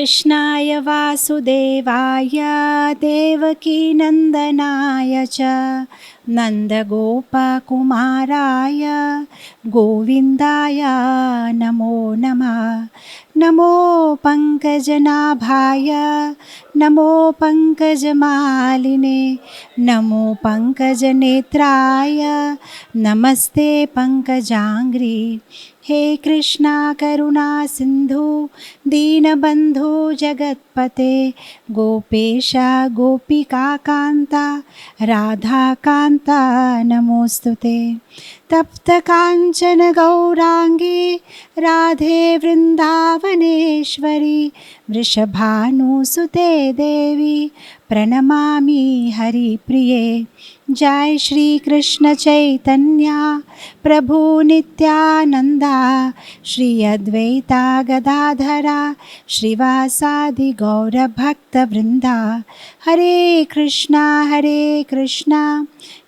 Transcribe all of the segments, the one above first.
कृष्णाय वासुदेवाय देवकीनन्दनाय च नन्दगोपकुमाराय गोविन्दाय नमो नमः। नमो पङ्कजनाभाय नमो पङ्कजमालिने नमो पङ्कजनेत्राय नमस्ते पङ्कजाङ्घ्रि। हे कृष्णा करुणा सिन्धु दीनबन्धु जगत्पते गोपेश गोपिकान्ता राधाकान्ता नमोस्तुते। तप्तकाञ्चन गौराङ्गी राधे वृन्दावनेश्वरी वृषभानुसुते देवी प्रणमामि हरिप्रिये। जय श्री कृष्ण चैतन्य प्रभु नित्यानंदा श्री अद्वैता गदाधरा श्रीवासादि गौरभक्तवृंदा। हरे कृष्णा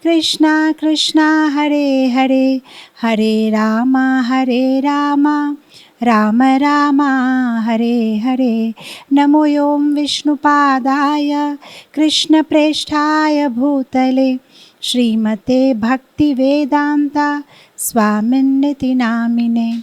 कृष्णा कृष्णा हरे हरे हरे राम राम राम हरे हरे। नमो ओं विष्णुपादाय कृष्णप्रेष्ठाय भूतले श्रीमते भक्तिवेदान्ता स्वामिन्निति नामिने।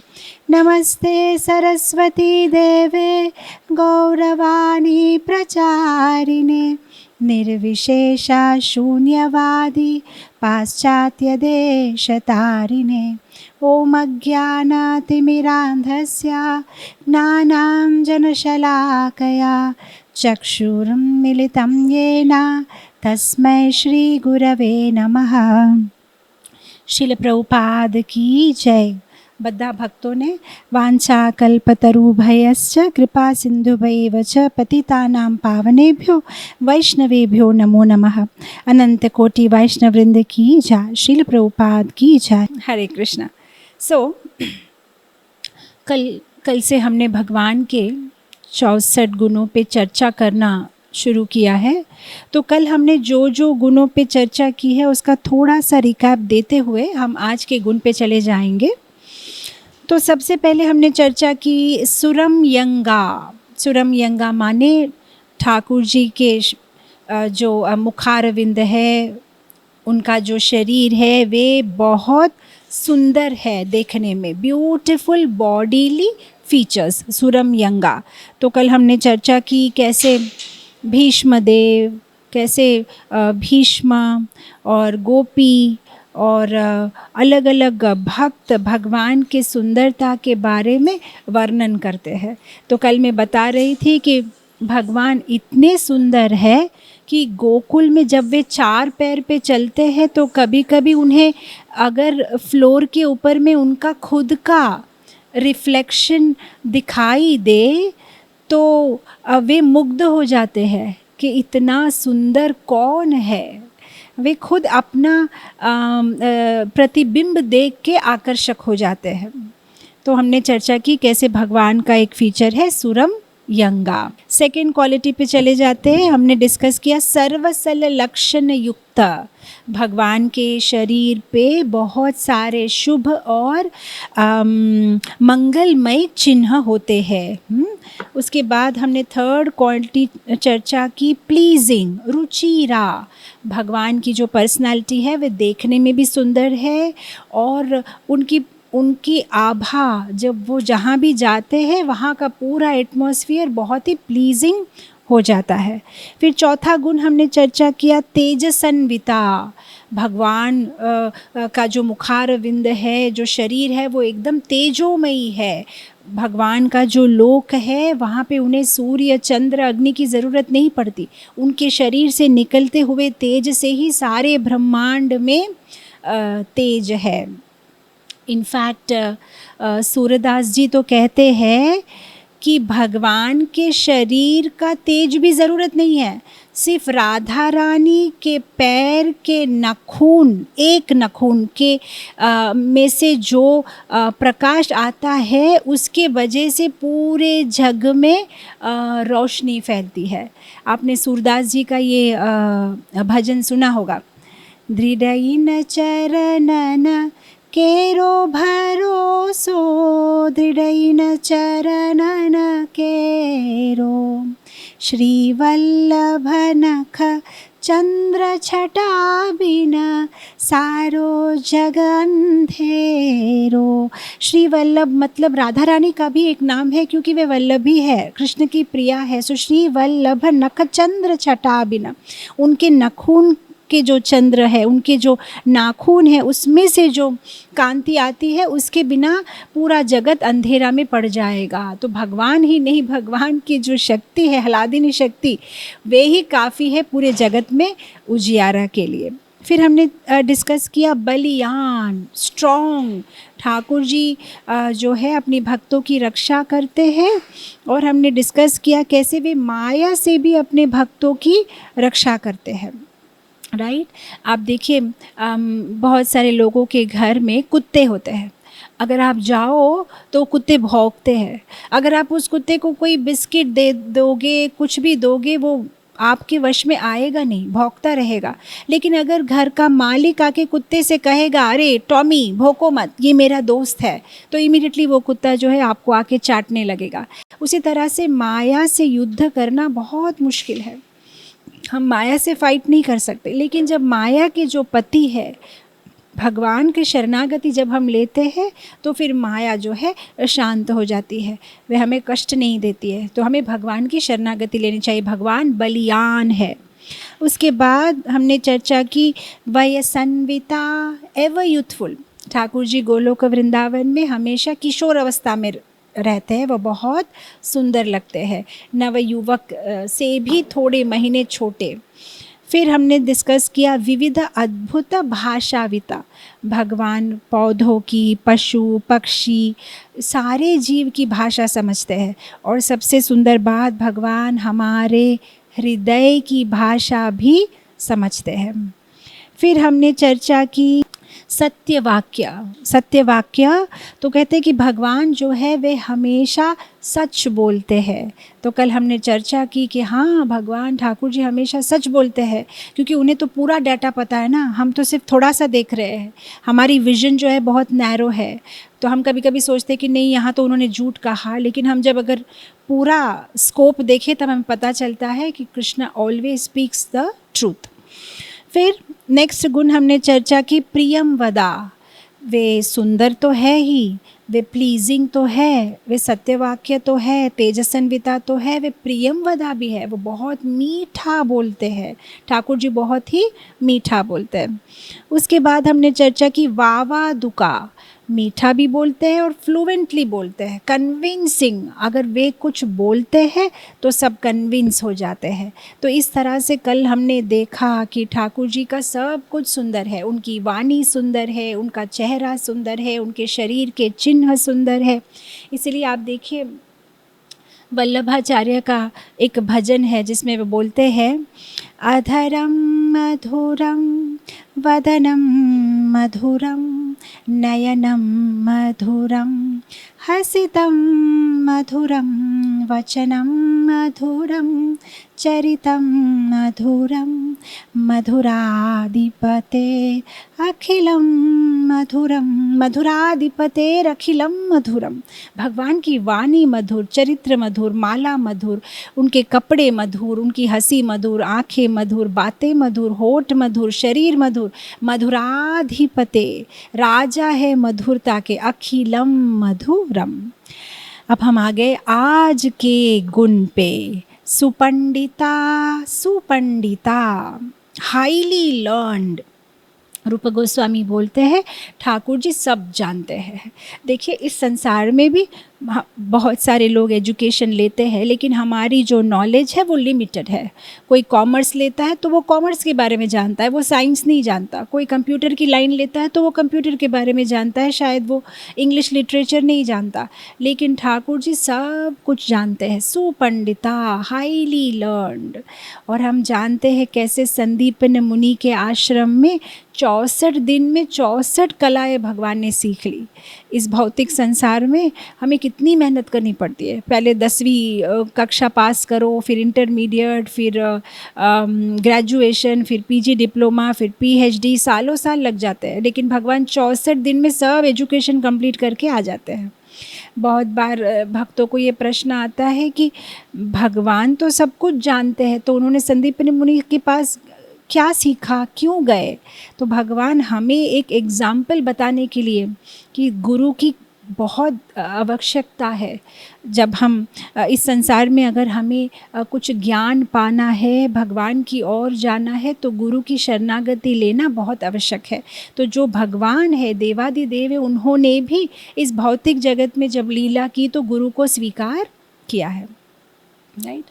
नमस्ते सरस्वती देवे गौरवाणी प्रचारिणे निर्विशेषा शून्यवादी पाश्चात्यदेशतारिणे। ॐ अज्ञानतिमिरान्धस्य ज्ञानाञ्जनशलाकया चक्षुरुन्मिलितं येन तस्मै श्रीगुरवे नमः। शिल प्रभुपाद की जय। बद्धा भक्तों ने वाञ्छाकल्पतरुभयश्च कृपा सिन्धुभैव च पतितानां पावनेभ्यो वैष्णवेभ्यो नमो नमः। अनंत कोटि वैष्णववृंद की जय। शिल प्रभुपाद की जय। हरे कृष्णा। कल से हमने भगवान के 64 गुणों पे चर्चा करना शुरू किया है। तो कल हमने जो गुणों पे चर्चा की है उसका थोड़ा सा रिकैप देते हुए हम आज के गुण पे चले जाएंगे। तो सबसे पहले हमने चर्चा की सुरम यंगा माने ठाकुर जी के जो मुखारविंद है, उनका जो शरीर है वे बहुत सुंदर है देखने में, ब्यूटीफुल बॉडीली फीचर्स, सुरम यंगा। तो कल हमने चर्चा की कैसे भीष्मदेव, कैसे भीष्म और गोपी और अलग अलग भक्त भगवान के सुंदरता के बारे में वर्णन करते हैं। तो कल मैं बता रही थी कि भगवान इतने सुंदर है कि गोकुल में जब वे 4 पैर पे चलते हैं तो कभी कभी उन्हें अगर फ्लोर के ऊपर में उनका खुद का रिफ्लेक्शन दिखाई दे तो वे मुग्ध हो जाते हैं कि इतना सुंदर कौन है। वे खुद अपना प्रतिबिंब देख के आकर्षक हो जाते हैं। तो हमने चर्चा की कैसे भगवान का एक फीचर है सुरम यंगा। सेकेंड क्वालिटी पे चले जाते हैं। हमने डिस्कस किया सर्वसल लक्षण युक्त। भगवान के शरीर पे बहुत सारे शुभ और मंगलमय चिन्ह होते हैं। उसके बाद हमने थर्ड क्वालिटी चर्चा की प्लीजिंग, रुचिरा। भगवान की जो पर्सनालिटी है वे देखने में भी सुंदर है और उनकी आभा, जब वो जहाँ भी जाते हैं वहाँ का पूरा एटमॉस्फेयर बहुत ही प्लीजिंग हो जाता है। फिर चौथा गुण हमने चर्चा किया तेजसन्विता। भगवान का जो मुखारविंद है, जो शरीर है वो एकदम तेजोमयी है। भगवान का जो लोक है वहाँ पे उन्हें सूर्य चंद्र अग्नि की ज़रूरत नहीं पड़ती। उनके शरीर से निकलते हुए तेज से ही सारे ब्रह्मांड में तेज है। इनफैक्ट सूरदास जी तो कहते हैं कि भगवान के शरीर का तेज भी ज़रूरत नहीं है, सिर्फ राधा रानी के पैर के नाखून, एक नाखून के में से जो प्रकाश आता है उसके वजह से पूरे जग में रोशनी फैलती है। आपने सूरदास जी का ये भजन सुना होगा, दृढ़इन चरणन केरो भरोसो दृढ़ चरणन केरो श्रीवल्लभ नख चंद्र छटा बिना सारो जग अंधेरो। श्री वल्लभ मतलब राधा रानी का भी एक नाम है, क्योंकि वे वल्लभी है, कृष्ण की प्रिया है। सो श्री वल्लभ नख चंद्र छटा बिना, उनके नखून के जो चंद्र है, उनके जो नाखून है, उसमें से जो कांति आती है, उसके बिना पूरा जगत अंधेरा में पड़ जाएगा। तो भगवान ही नहीं, भगवान की जो शक्ति है, हलादिनी शक्ति, वे ही काफ़ी है पूरे जगत में उजियारा के लिए। फिर हमने डिस्कस किया बलियान, स्ट्रॉन्ग। ठाकुर जी जो है अपनी भक्तों की रक्षा करते हैं, और हमने डिस्कस किया कैसे वे माया से भी अपने भक्तों की रक्षा करते हैं। राइट आप देखिए बहुत सारे लोगों के घर में कुत्ते होते हैं। अगर आप जाओ तो कुत्ते भौंकते हैं। अगर आप उस कुत्ते को कोई बिस्किट दे दोगे, कुछ भी दोगे, वो आपके वश में आएगा नहीं, भौंकता रहेगा। लेकिन अगर घर का मालिक आके कुत्ते से कहेगा अरे टॉमी भौंको मत, ये मेरा दोस्त है, तो इमीडिएटली वो कुत्ता जो है आपको आके चाटने लगेगा। उसी तरह से माया से युद्ध करना बहुत मुश्किल है। हम माया से फाइट नहीं कर सकते, लेकिन जब माया के जो पति है, भगवान की शरणागति जब हम लेते हैं, तो फिर माया जो है शांत हो जाती है, वे हमें कष्ट नहीं देती है। तो हमें भगवान की शरणागति लेनी चाहिए। भगवान बलियान है। उसके बाद हमने चर्चा की वयसन्विता, एवर यूथफुल। ठाकुर जी गोलोक वृंदावन में हमेशा किशोर अवस्था में रहते हैं, वो बहुत सुंदर लगते हैं, नवयुवक से भी थोड़े महीने छोटे। फिर हमने डिस्कस किया विविध अद्भुत भाषाविता। भगवान पौधों की, पशु पक्षी, सारे जीव की भाषा समझते हैं। और सबसे सुंदर बात, भगवान हमारे हृदय की भाषा भी समझते हैं। फिर हमने चर्चा की सत्यवाक्य। सत्यवाक्य तो कहते हैं कि भगवान जो है वे हमेशा सच बोलते हैं। तो कल हमने चर्चा की कि हाँ, भगवान ठाकुर जी हमेशा सच बोलते हैं, क्योंकि उन्हें तो पूरा डाटा पता है ना, हम तो सिर्फ थोड़ा सा देख रहे हैं। हमारी विजन जो है बहुत नैरो है, तो हम कभी कभी सोचते हैं कि नहीं यहाँ तो उन्होंने झूठ कहा, लेकिन हम जब अगर पूरा स्कोप देखें तब हमें पता चलता है कि Krishna always speaks the truth. फिर नेक्स्ट गुण हमने चर्चा की प्रियम वदा। वे सुंदर तो है ही, वे प्लीजिंग तो है, वे सत्यवाक्य तो है, तेजस्विता तो है, वे प्रियम वदा भी है, वो बहुत मीठा बोलते हैं। ठाकुर जी बहुत ही मीठा बोलते हैं। उसके बाद हमने चर्चा की वावा दुका। मीठा भी बोलते हैं और फ्लुएंटली बोलते हैं, कन्विंसिंग। अगर वे कुछ बोलते हैं तो सब कन्विंस हो जाते हैं। तो इस तरह से कल हमने देखा कि ठाकुर जी का सब कुछ सुंदर है, उनकी वाणी सुंदर है, उनका चेहरा सुंदर है, उनके शरीर के चिन्ह सुंदर है। इसलिए आप देखिए वल्लभाचार्य का एक भजन है जिसमें वो बोलते हैं अधरम मधुरम वदनम मधुरम नयनम मधुरम हसितम मधुरम वचनम मधुरम चरितम मधुरम मधुराधिपते अखिलम मधुरम मधुराधिपतेरखिलम मधुरम। भगवान की वाणी मधुर, चरित्र मधुर, माला मधुर, उनके कपड़े मधुर, उनकी हंसी मधुर, आंखें मधुर, बातें मधुर, होठ मधुर, शरीर मधुर। मधुराधिपते, राजा है मधुरता के, अखिलम मधुरम। अब हम आ गए आज के गुण पे। सुपंडिता, सुपंडिता, हाईली लर्नड। रूप गोस्वामी बोलते हैं ठाकुर जी सब जानते हैं। देखिए इस संसार में भी बहुत सारे लोग एजुकेशन लेते हैं, लेकिन हमारी जो नॉलेज है वो लिमिटेड है। कोई कॉमर्स लेता है तो वो कॉमर्स के बारे में जानता है, वो साइंस नहीं जानता। कोई कंप्यूटर की लाइन लेता है तो वो कंप्यूटर के बारे में जानता है, शायद वो इंग्लिश लिटरेचर नहीं जानता। लेकिन ठाकुर जी सब कुछ जानते हैं। सुपंडिता, हाईली लर्नड। और हम जानते हैं कैसे संदीपन मुनि के आश्रम में 64 दिन में 64 कलाएँ भगवान ने सीख ली। इस भौतिक संसार में हमें कितनी मेहनत करनी पड़ती है। पहले 10वीं कक्षा पास करो, फिर इंटरमीडिएट, फिर ग्रेजुएशन, फिर पीजी डिप्लोमा, फिर पीएचडी, सालों साल लग जाते हैं। लेकिन भगवान 64 दिन में सब एजुकेशन कंप्लीट करके आ जाते हैं। बहुत बार भक्तों को ये प्रश्न आता है कि भगवान तो सब कुछ जानते हैं, तो उन्होंने संदीपनी मुनि के पास क्या सीखा, क्यों गए? तो भगवान हमें एक एग्ज़ाम्पल बताने के लिए कि गुरु की बहुत आवश्यकता है। जब हम इस संसार में अगर हमें कुछ ज्ञान पाना है, भगवान की ओर जाना है, तो गुरु की शरणागति लेना बहुत आवश्यक है। तो जो भगवान है, देवादिदेव है, उन्होंने भी इस भौतिक जगत में जब लीला की तो गुरु को स्वीकार किया है। राइट।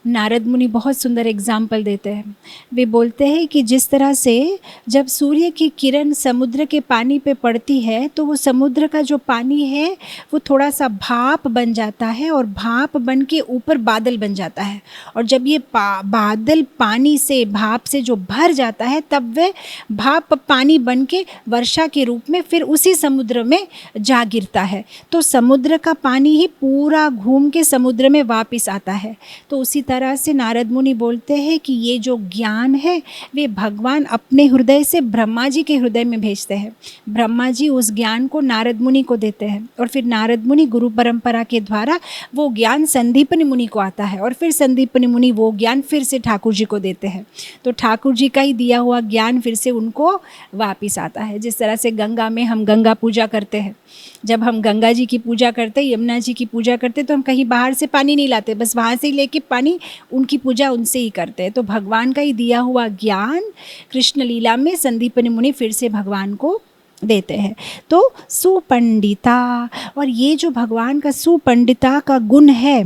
नारद मुनि बहुत सुंदर एग्जाम्पल देते हैं। वे बोलते हैं कि जिस तरह से जब सूर्य की किरण समुद्र के पानी पे पड़ती है तो वो समुद्र का जो पानी है वो थोड़ा सा भाप बन जाता है और भाप बन के ऊपर बादल बन जाता है। और जब ये बादल पानी से, भाप से जो भर जाता है, तब वह भाप पानी बन के वर्षा के रूप में फिर उसी समुद्र में जा गिरता है। तो समुद्र का पानी ही पूरा घूम के समुद्र में वापस आता है। तो उसी तरह से नारद मुनि बोलते हैं कि ये जो ज्ञान है वे भगवान अपने हृदय से ब्रह्मा जी के हृदय में भेजते हैं। ब्रह्मा जी उस ज्ञान को नारद मुनि को देते हैं और फिर नारद मुनि गुरु परंपरा के द्वारा वो ज्ञान संदीपनी मुनि को आता है और फिर संदीपनी मुनि वो ज्ञान फिर से ठाकुर जी को देते हैं। तो ठाकुर जी का ही दिया हुआ ज्ञान फिर से उनको वापिस आता है। जिस तरह से गंगा में हम गंगा पूजा करते हैं, जब हम गंगा जी की पूजा करते, यमुना जी की पूजा करते, तो हम कहीं बाहर से पानी नहीं लाते, बस वहाँ से ही लेके पानी उनकी पूजा उनसे ही करते हैं। तो भगवान का ही दिया हुआ ज्ञान कृष्ण लीला में संदीपनी मुनि फिर से भगवान को देते हैं। तो सुपंडिता, और ये जो भगवान का सुपंडिता का गुण है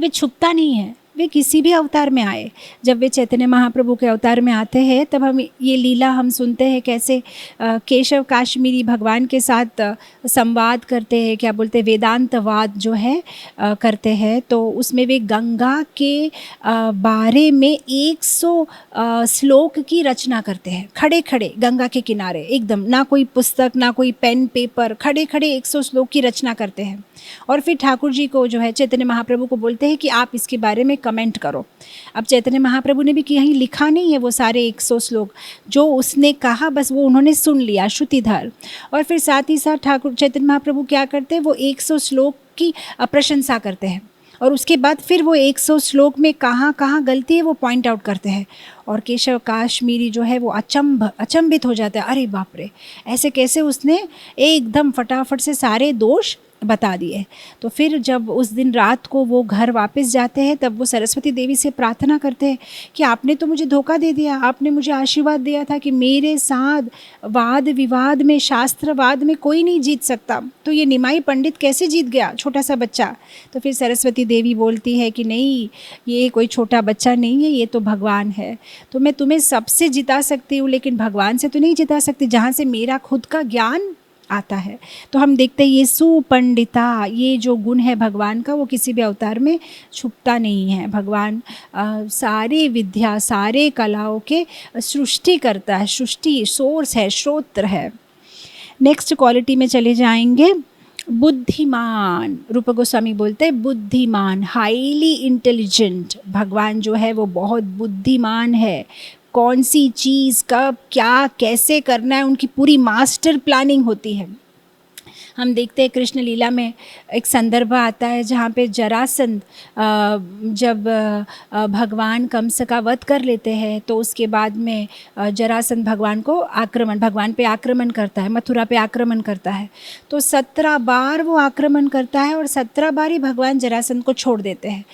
वे छुपता नहीं है। वे किसी भी अवतार में आए, जब वे चैतन्य महाप्रभु के अवतार में आते हैं तब हम ये लीला हम सुनते हैं कैसे केशव काश्मीरी भगवान के साथ संवाद करते हैं, क्या बोलते हैं, वेदांतवाद जो है करते हैं। तो उसमें वे गंगा के बारे में 100 श्लोक की रचना करते हैं, खड़े खड़े गंगा के किनारे, एकदम ना कोई पुस्तक ना कोई पेन पेपर, खड़े खड़े 100 श्लोक की रचना करते हैं। और फिर ठाकुर जी को जो है चैतन्य महाप्रभु को बोलते हैं कि आप इसके बारे में कमेंट करो। अब चैतन्य महाप्रभु ने भी कहीं लिखा नहीं है वो सारे 100 श्लोक, जो उसने कहा बस वो उन्होंने सुन लिया श्रुतिधर। और फिर साथ ही साथ ठाकुर चैतन्य महाप्रभु क्या करते हैं, वो 100 श्लोक की प्रशंसा करते हैं और उसके बाद फिर वो 100 श्लोक में कहाँ कहाँ गलती है वो पॉइंट आउट करते हैं। और केशव काश्मीरी जो है वो अचंभित हो जाता है, अरे बाप रे, ऐसे कैसे उसने एकदम फटाफट से सारे दोष बता दिए। तो फिर जब उस दिन रात को वो घर वापस जाते हैं तब वो सरस्वती देवी से प्रार्थना करते हैं कि आपने तो मुझे धोखा दे दिया, आपने मुझे आशीर्वाद दिया था कि मेरे साथ वाद विवाद में, शास्त्रवाद में कोई नहीं जीत सकता, तो ये निमाई पंडित कैसे जीत गया, छोटा सा बच्चा। तो फिर सरस्वती देवी बोलती है कि नहीं, ये कोई छोटा बच्चा नहीं है, ये तो भगवान है। तो मैं तुम्हें सबसे जिता सकती हूँ लेकिन भगवान से तो नहीं जिता सकती, जहाँ से मेरा खुद का ज्ञान आता है। तो हम देखते हैं ये सुपंडिता, ये जो गुण है भगवान का वो किसी भी अवतार में छुपता नहीं है। भगवान सारे विद्या, सारे कलाओं के सृष्टि करता है, सृष्टि सोर्स है, श्रोत्र है। नेक्स्ट क्वालिटी में चले जाएंगे, बुद्धिमान। रूप गोस्वामी बोलते हैं बुद्धिमान, हाईली इंटेलिजेंट। भगवान जो है वो बहुत बुद्धिमान है, कौन सी चीज़ कब क्या कैसे करना है उनकी पूरी मास्टर प्लानिंग होती है। हम देखते हैं कृष्ण लीला में एक संदर्भ आता है जहाँ पे जरासंध जब भगवान कंस का वध कर लेते हैं तो उसके बाद में जरासंध भगवान पे आक्रमण करता है, मथुरा पे आक्रमण करता है। तो 17 बार वो आक्रमण करता है और 17 बार ही भगवान जरासंध को छोड़ देते हैं।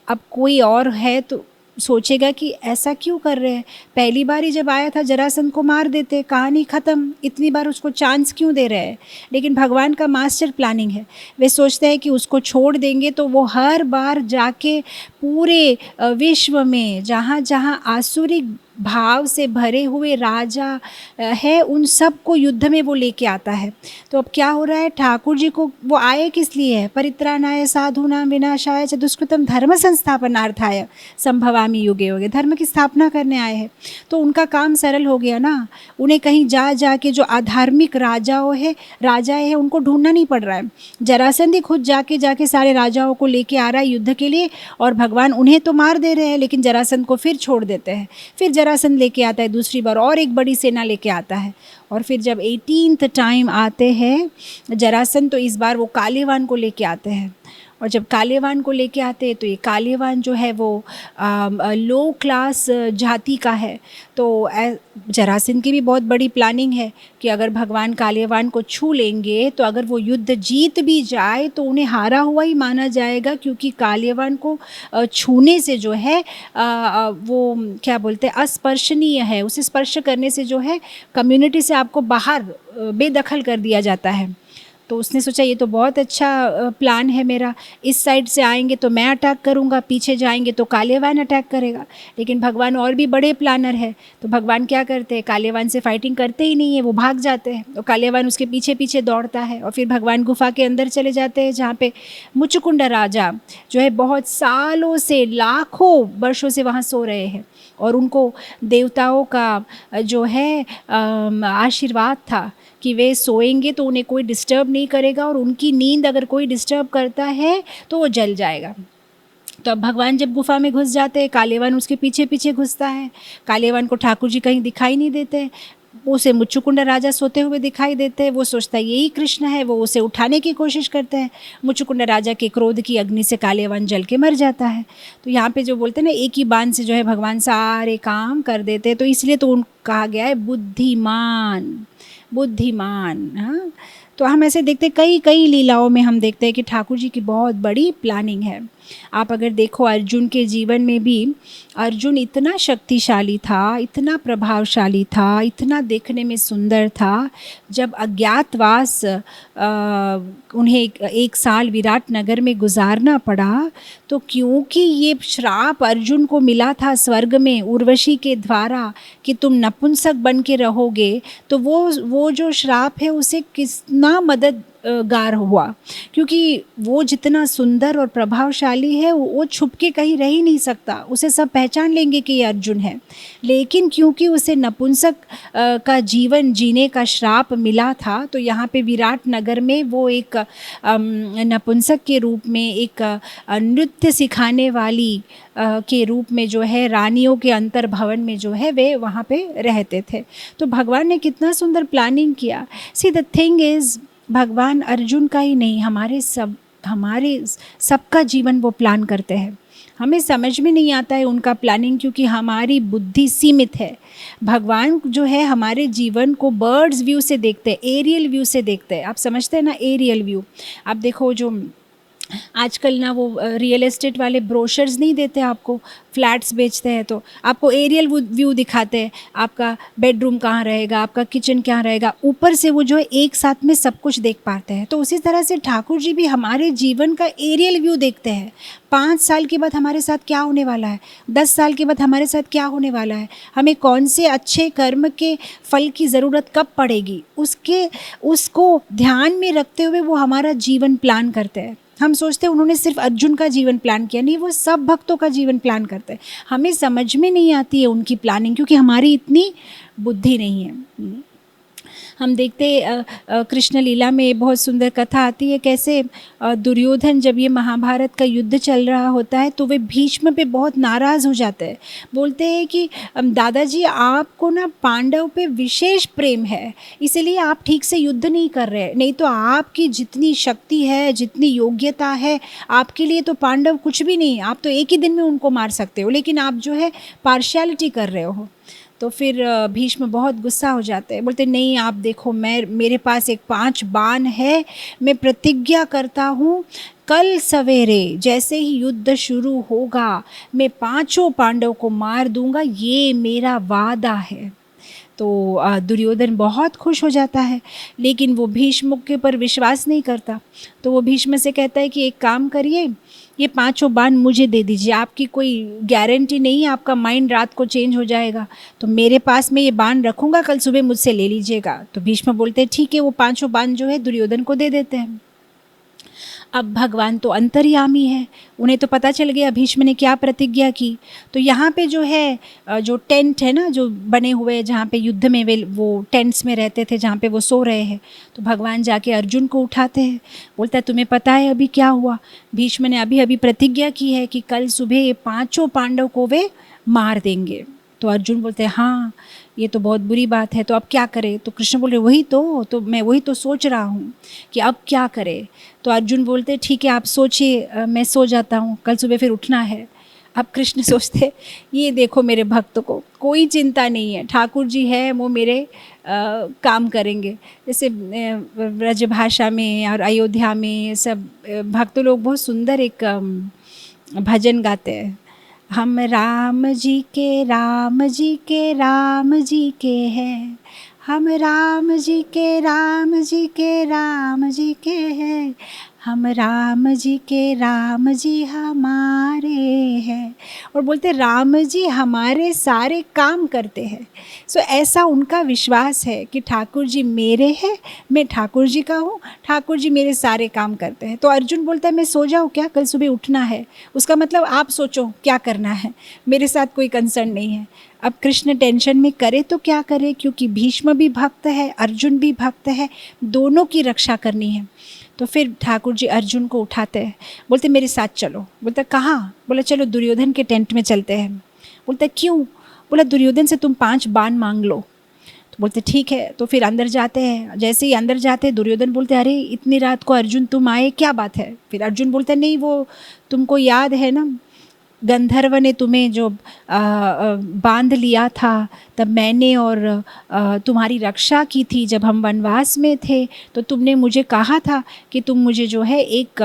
अब कोई और है तो सोचेगा कि ऐसा क्यों कर रहे हैं, पहली बार ही जब आया था जरासंध को मार देते, कहानी ख़त्म, इतनी बार उसको चांस क्यों दे रहे हैं। लेकिन भगवान का मास्टर प्लानिंग है, वे सोचते हैं कि उसको छोड़ देंगे तो वो हर बार जाके पूरे विश्व में जहाँ जहाँ आसुरिक भाव से भरे हुए राजा है, उन सब को युद्ध में वो लेके आता है। तो अब क्या हो रहा है, ठाकुर जी को वो आए किस लिए है, परित्राणाय साधूनां विनाशाय च दुष्कृतम धर्म संस्थापनार्थाय संभवामि युगे युगे, धर्म की स्थापना करने आए हैं। तो उनका काम सरल हो गया ना, उन्हें कहीं जा के जो अधार्मिक राजा है उनको ढूंढना नहीं पड़ रहा है। जरासंध ही खुद जाके सारे राजाओं को लेके आ रहा है युद्ध के लिए, और भगवान उन्हें तो मार दे रहे हैं लेकिन जरासंध को फिर छोड़ देते हैं। फिर जरासंध लेके आता है दूसरी बार और एक बड़ी सेना लेके आता है, और फिर जब 18th टाइम आते हैं जरासंध, तो इस बार वो कालीवान को लेके आते हैं। और जब कालीवान को लेके आते हैं तो ये कालीवान जो है वो लो क्लास जाति का है। तो जरासंध की भी बहुत बड़ी प्लानिंग है कि अगर भगवान कालीवान को छू लेंगे तो अगर वो युद्ध जीत भी जाए तो उन्हें हारा हुआ ही माना जाएगा, क्योंकि कालीवान को छूने से जो है वो क्या बोलते हैं अस्पर्शनीय है, उसे स्पर्श करने से जो है कम्युनिटी से आपको बाहर बेदखल कर दिया जाता है। तो उसने सोचा ये तो बहुत अच्छा प्लान है मेरा, इस साइड से आएंगे तो मैं अटैक करूँगा, पीछे जाएंगे तो कालीवान अटैक करेगा। लेकिन भगवान और भी बड़े प्लानर है, तो भगवान क्या करते हैं, कालीवान से फाइटिंग करते ही नहीं है, वो भाग जाते हैं। तो कालीवान उसके पीछे पीछे दौड़ता है और फिर भगवान गुफा के अंदर चले जाते हैं, जहाँ पे मुचुकुंड राजा जो है बहुत सालों से, लाखों वर्षों से वहाँ सो रहे हैं, और उनको देवताओं का जो है आशीर्वाद था कि वे सोएंगे तो उन्हें कोई डिस्टर्ब नहीं करेगा, और उनकी नींद अगर कोई डिस्टर्ब करता है तो वो जल जाएगा। तो अब भगवान जब गुफा में घुस जाते हैं, कालीवान उसके पीछे पीछे घुसता है। कालीवान को ठाकुर जी कहीं दिखाई नहीं देते, उसे मुचुकुंड राजा सोते हुए दिखाई देते हैं। वो सोचता है यही कृष्ण है, वो उसे उठाने की कोशिश करते हैं। मुचुकुंड राजा के क्रोध की अग्नि से कालीवान जल के मर जाता है। तो यहाँ पे जो बोलते हैं ना, एक ही बाण से जो है भगवान सारे काम कर देते हैं, तो इसलिए तो कहा गया है बुद्धिमान बुद्धिमान। हाँ, तो हम ऐसे देखते कई कई लीलाओं में हम देखते हैं कि ठाकुर जी की बहुत बड़ी प्लानिंग है। आप अगर देखो अर्जुन के जीवन में भी, अर्जुन इतना शक्तिशाली था, इतना प्रभावशाली था, इतना देखने में सुंदर था। जब अज्ञातवास उन्हें एक साल विराट नगर में गुजारना पड़ा, तो क्योंकि ये श्राप अर्जुन को मिला था स्वर्ग में उर्वशी के द्वारा कि तुम नपुंसक बन के रहोगे, तो वो जो श्राप है उसे कितना मददगार हुआ, क्योंकि वो जितना सुंदर और प्रभावशाली है वो छुप के कहीं रह ही नहीं सकता, उसे सब पहचान लेंगे कि ये अर्जुन है। लेकिन क्योंकि उसे नपुंसक का जीवन जीने का श्राप मिला था, तो यहाँ पे विराट नगर में वो एक नपुंसक के रूप में, एक नृत्य सिखाने वाली के रूप में जो है रानियों के अंतर भवन में जो है वे वहाँ पे रहते थे। तो भगवान ने कितना सुंदर प्लानिंग किया। सी द थिंग इज़, भगवान अर्जुन का ही नहीं, हमारे सबका जीवन वो प्लान करते हैं। हमें समझ में नहीं आता है उनका प्लानिंग, क्योंकि हमारी बुद्धि सीमित है। भगवान जो है हमारे जीवन को बर्ड्स व्यू से देखते हैं, एरियल व्यू से देखते हैं। आप समझते हैं ना, एरियल व्यू। आप देखो जो आजकल ना वो रियल एस्टेट वाले ब्रोशर्स नहीं देते आपको, फ्लैट्स बेचते हैं तो आपको एरियल व्यू दिखाते हैं, आपका बेडरूम कहाँ रहेगा, आपका किचन क्या रहेगा, ऊपर से वो जो है एक साथ में सब कुछ देख पाते हैं। तो उसी तरह से ठाकुर जी भी हमारे जीवन का एरियल व्यू देखते हैं। 5 साल के बाद हमारे साथ क्या होने वाला है, 10 साल के बाद हमारे साथ क्या होने वाला है, हमें कौन से अच्छे कर्म के फल की ज़रूरत कब पड़ेगी, उसको ध्यान में रखते हुए वो हमारा जीवन प्लान करते हैं। हम सोचते हैं उन्होंने सिर्फ अर्जुन का जीवन प्लान किया, नहीं, वो सब भक्तों का जीवन प्लान करते हैं। हमें समझ में नहीं आती है उनकी प्लानिंग, क्योंकि हमारी इतनी बुद्धि नहीं है। हम देखते कृष्ण लीला में बहुत सुंदर कथा आती है, कैसे दुर्योधन जब ये महाभारत का युद्ध चल रहा होता है तो वे भीष्म पे बहुत नाराज़ हो जाते हैं। बोलते हैं कि दादाजी आपको ना पांडव पे विशेष प्रेम है, इसीलिए आप ठीक से युद्ध नहीं कर रहे, नहीं तो आपकी जितनी शक्ति है, जितनी योग्यता है, आपके लिए तो पांडव कुछ भी नहीं, आप तो एक ही दिन में उनको मार सकते हो, लेकिन आप जो है पार्शियलिटी कर रहे हो। तो फिर भीष्म बहुत गुस्सा हो जाते हैं, बोलते नहीं आप देखो, मेरे पास एक 5 बाण है, मैं प्रतिज्ञा करता हूँ कल सवेरे जैसे ही युद्ध शुरू होगा मैं 5 पांडव को मार दूंगा, ये मेरा वादा है। तो दुर्योधन बहुत खुश हो जाता है, लेकिन वो भीष्म के पर विश्वास नहीं करता। तो वो भीष्म से कहता है कि एक काम करिए, ये 5 बाण मुझे दे दीजिए, आपकी कोई गारंटी नहीं है, आपका माइंड रात को चेंज हो जाएगा, तो मेरे पास मैं ये बाण रखूँगा, कल सुबह मुझसे ले लीजिएगा। तो भीष्म बोलते हैं ठीक है, वो 5 बाण जो है दुर्योधन को दे देते हैं। अब भगवान तो अंतर्यामी है, उन्हें तो पता चल गया भीष्म ने क्या प्रतिज्ञा की। तो यहाँ पे जो है जो टेंट है ना, जो बने हुए जहाँ पे युद्ध में वे वो टेंट्स में रहते थे, जहाँ पे वो सो रहे हैं, तो भगवान जाके अर्जुन को उठाते हैं। बोलता है तुम्हें पता है अभी क्या हुआ? भीष्म ने अभी अभी प्रतिज्ञा की है कि कल सुबह ये 5 पांडव को वे मार देंगे। तो अर्जुन बोलते हैं हाँ ये तो बहुत बुरी बात है, तो अब क्या करें? तो कृष्ण बोल रहे वही तो मैं वही तो सोच रहा हूँ कि अब क्या करें। तो अर्जुन बोलते ठीक है आप सोचिए, मैं सो जाता हूँ, कल सुबह फिर उठना है। अब कृष्ण सोचते ये देखो मेरे भक्त को कोई चिंता नहीं है, ठाकुर जी है वो मेरे काम करेंगे। जैसे ब्रज भाषा में और अयोध्या में सब भक्त लोग बहुत सुंदर एक भजन गाते हैं, हम राम जी के राम जी के राम जी के हैं, हम राम जी के राम जी के राम जी के हैं, हम राम जी के राम जी हमारे हैं। और बोलते राम जी हमारे सारे काम करते हैं। सो ऐसा उनका विश्वास है कि ठाकुर जी मेरे हैं, मैं ठाकुर जी का हूँ, ठाकुर जी मेरे सारे काम करते हैं। तो अर्जुन बोलता है मैं सो जाऊँ क्या, कल सुबह उठना है? उसका मतलब आप सोचो क्या करना है, मेरे साथ कोई कंसर्न नहीं है। अब कृष्ण टेंशन में करे तो क्या करे, क्योंकि भीष्म भी भक्त है, अर्जुन भी भक्त है, दोनों की रक्षा करनी है। तो फिर ठाकुर जी अर्जुन को उठाते हैं, बोलते मेरे साथ चलो। बोलता कहाँ? बोला चलो दुर्योधन के टेंट में चलते हैं। बोलता क्यों? बोला दुर्योधन से तुम 5 बाण मांग लो। तो बोलते ठीक है। तो फिर अंदर जाते हैं, जैसे ही अंदर जाते हैं दुर्योधन बोलते अरे इतनी रात को अर्जुन तुम आए, क्या बात है? फिर अर्जुन बोलता नहीं वो तुमको याद है ना, गंधर्व ने तुम्हें जो बांध लिया था, तब मैंने और तुम्हारी रक्षा की थी जब हम वनवास में थे, तो तुमने मुझे कहा था कि तुम मुझे जो है एक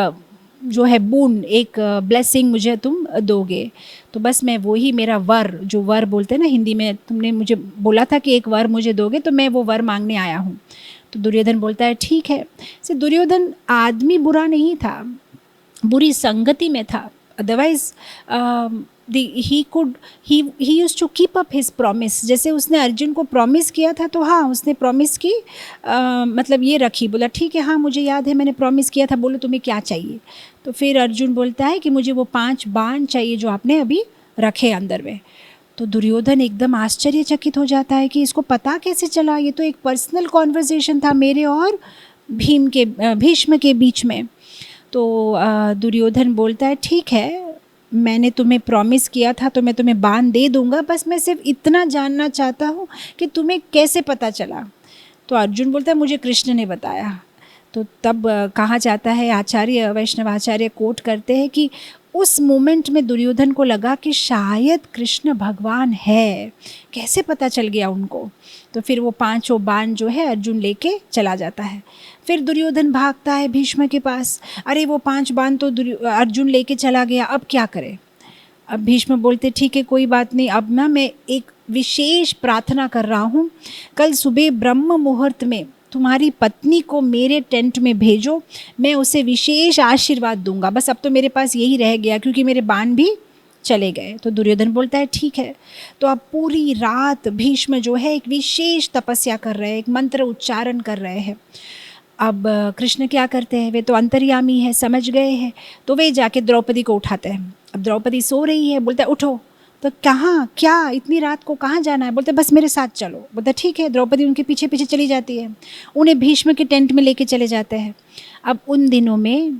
जो है बून, एक ब्लेसिंग मुझे तुम दोगे। तो बस मैं वही मेरा वर, जो वर बोलते हैं ना हिंदी में, तुमने मुझे बोला था कि एक वर मुझे दोगे, तो मैं वो वर मांगने आया हूँ। तो दुर्योधन बोलता है ठीक है। से दुर्योधन आदमी बुरा नहीं था, बुरी संगति में था। Otherwise he used to keep up his promise. जैसे उसने अर्जुन को प्रॉमिस किया था, तो हाँ उसने प्रॉमिस की मतलब ये रखी, बोला ठीक है हाँ मुझे याद है मैंने प्रॉमिस किया था, बोलो तुम्हें क्या चाहिए। तो फिर अर्जुन बोलता है कि मुझे वो 5 बाण चाहिए जो आपने अभी रखे अंदर में। तो दुर्योधन एकदम आश्चर्यचकित हो जाता है कि इसको पता कैसे चला, ये तो एक पर्सनल कॉन्वर्सेशन था मेरे और भीष्म के बीच में। तो दुर्योधन बोलता है ठीक है मैंने तुम्हें प्रॉमिस किया था तो मैं तुम्हें बाण दे दूंगा, बस मैं सिर्फ इतना जानना चाहता हूँ कि तुम्हें कैसे पता चला। तो अर्जुन बोलता है मुझे कृष्ण ने बताया। तो तब कहा जाता है, आचार्य वैष्णव आचार्य कोट करते हैं कि उस मोमेंट में दुर्योधन को लगा कि शायद कृष्ण भगवान है, कैसे पता चल गया उनको। तो फिर वो 5 बाण जो है अर्जुन लेके चला जाता है। फिर दुर्योधन भागता है भीष्म के पास, अरे वो 5 बाण तो अर्जुन लेके चला गया, अब क्या करे। अब भीष्म बोलते ठीक है कोई बात नहीं, अब ना मैं एक विशेष प्रार्थना कर रहा हूँ, कल सुबह ब्रह्म मुहूर्त में तुम्हारी पत्नी को मेरे टेंट में भेजो, मैं उसे विशेष आशीर्वाद दूंगा, बस अब तो मेरे पास यही रह गया क्योंकि मेरे बाण भी चले गए। तो दुर्योधन बोलता है ठीक है। तो अब पूरी रात भीष्म जो है एक विशेष तपस्या कर रहे हैं, एक मंत्र उच्चारण कर रहे हैं। अब कृष्ण क्या करते हैं, वे तो अंतर्यामी है, समझ गए हैं, तो वे जाके द्रौपदी को उठाते हैं। अब द्रौपदी सो रही है, बोलता है उठो। तो कहाँ, क्या इतनी रात को कहाँ जाना है? बोलते बस मेरे साथ चलो। बोलता ठीक है। द्रौपदी उनके पीछे पीछे चली जाती है, उन्हें भीष्म के टेंट में लेके चले जाते हैं। अब उन दिनों में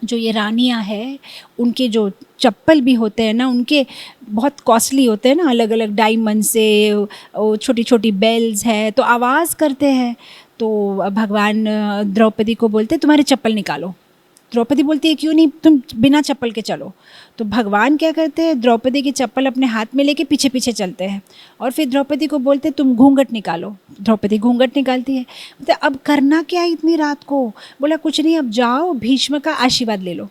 जो ये रानियां हैं उनके जो चप्पल भी होते हैं ना, उनके बहुत कॉस्टली होते हैं ना, अलग अलग डायमंड से, छोटी छोटी बेल्स है, तो आवाज़ करते हैं। तो भगवान द्रौपदी को बोलते तुम्हारे चप्पल निकालो। द्रौपदी बोलती है क्यों नहीं, तुम बिना चप्पल के चलो। तो भगवान क्या करते हैं, द्रौपदी की चप्पल अपने हाथ में लेके पीछे पीछे चलते हैं और फिर द्रौपदी को बोलते तुम घूंघट निकालो। द्रौपदी घूंघट निकालती है। बोलते अब करना क्या है इतनी रात को? बोला कुछ नहीं, अब जाओ भीष्म का आशीर्वाद ले लो।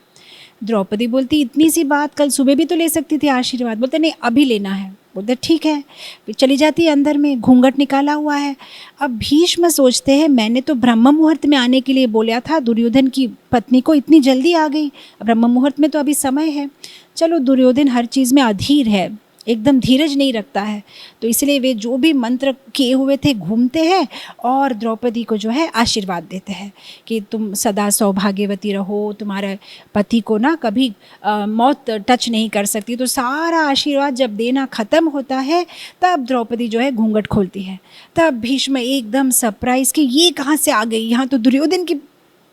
द्रौपदी बोलती इतनी सी बात, कल सुबह भी तो ले सकती थी आशीर्वाद। बोलते नहीं अभी लेना है। बोलते ठीक है। फिर चली जाती है अंदर में, घूंघट निकाला हुआ है। अब भीष्म सोचते हैं मैंने तो ब्रह्म मुहूर्त में आने के लिए बोला था, दुर्योधन की पत्नी को इतनी जल्दी आ गई, ब्रह्म मुहूर्त में तो अभी समय है। चलो दुर्योधन हर चीज़ में अधीर है, एकदम धीरज नहीं रखता है, तो इसलिए वे जो भी मंत्र किए हुए थे घूमते हैं और द्रौपदी को जो है आशीर्वाद देते हैं कि तुम सदा सौभाग्यवती रहो, तुम्हारे पति को ना कभी मौत टच नहीं कर सकती। तो सारा आशीर्वाद जब देना ख़त्म होता है तब द्रौपदी जो है घूंघट खोलती है। तब भीष्म एकदम सरप्राइज कि ये कहाँ से आ गई, यहाँ तो दुर्योधन की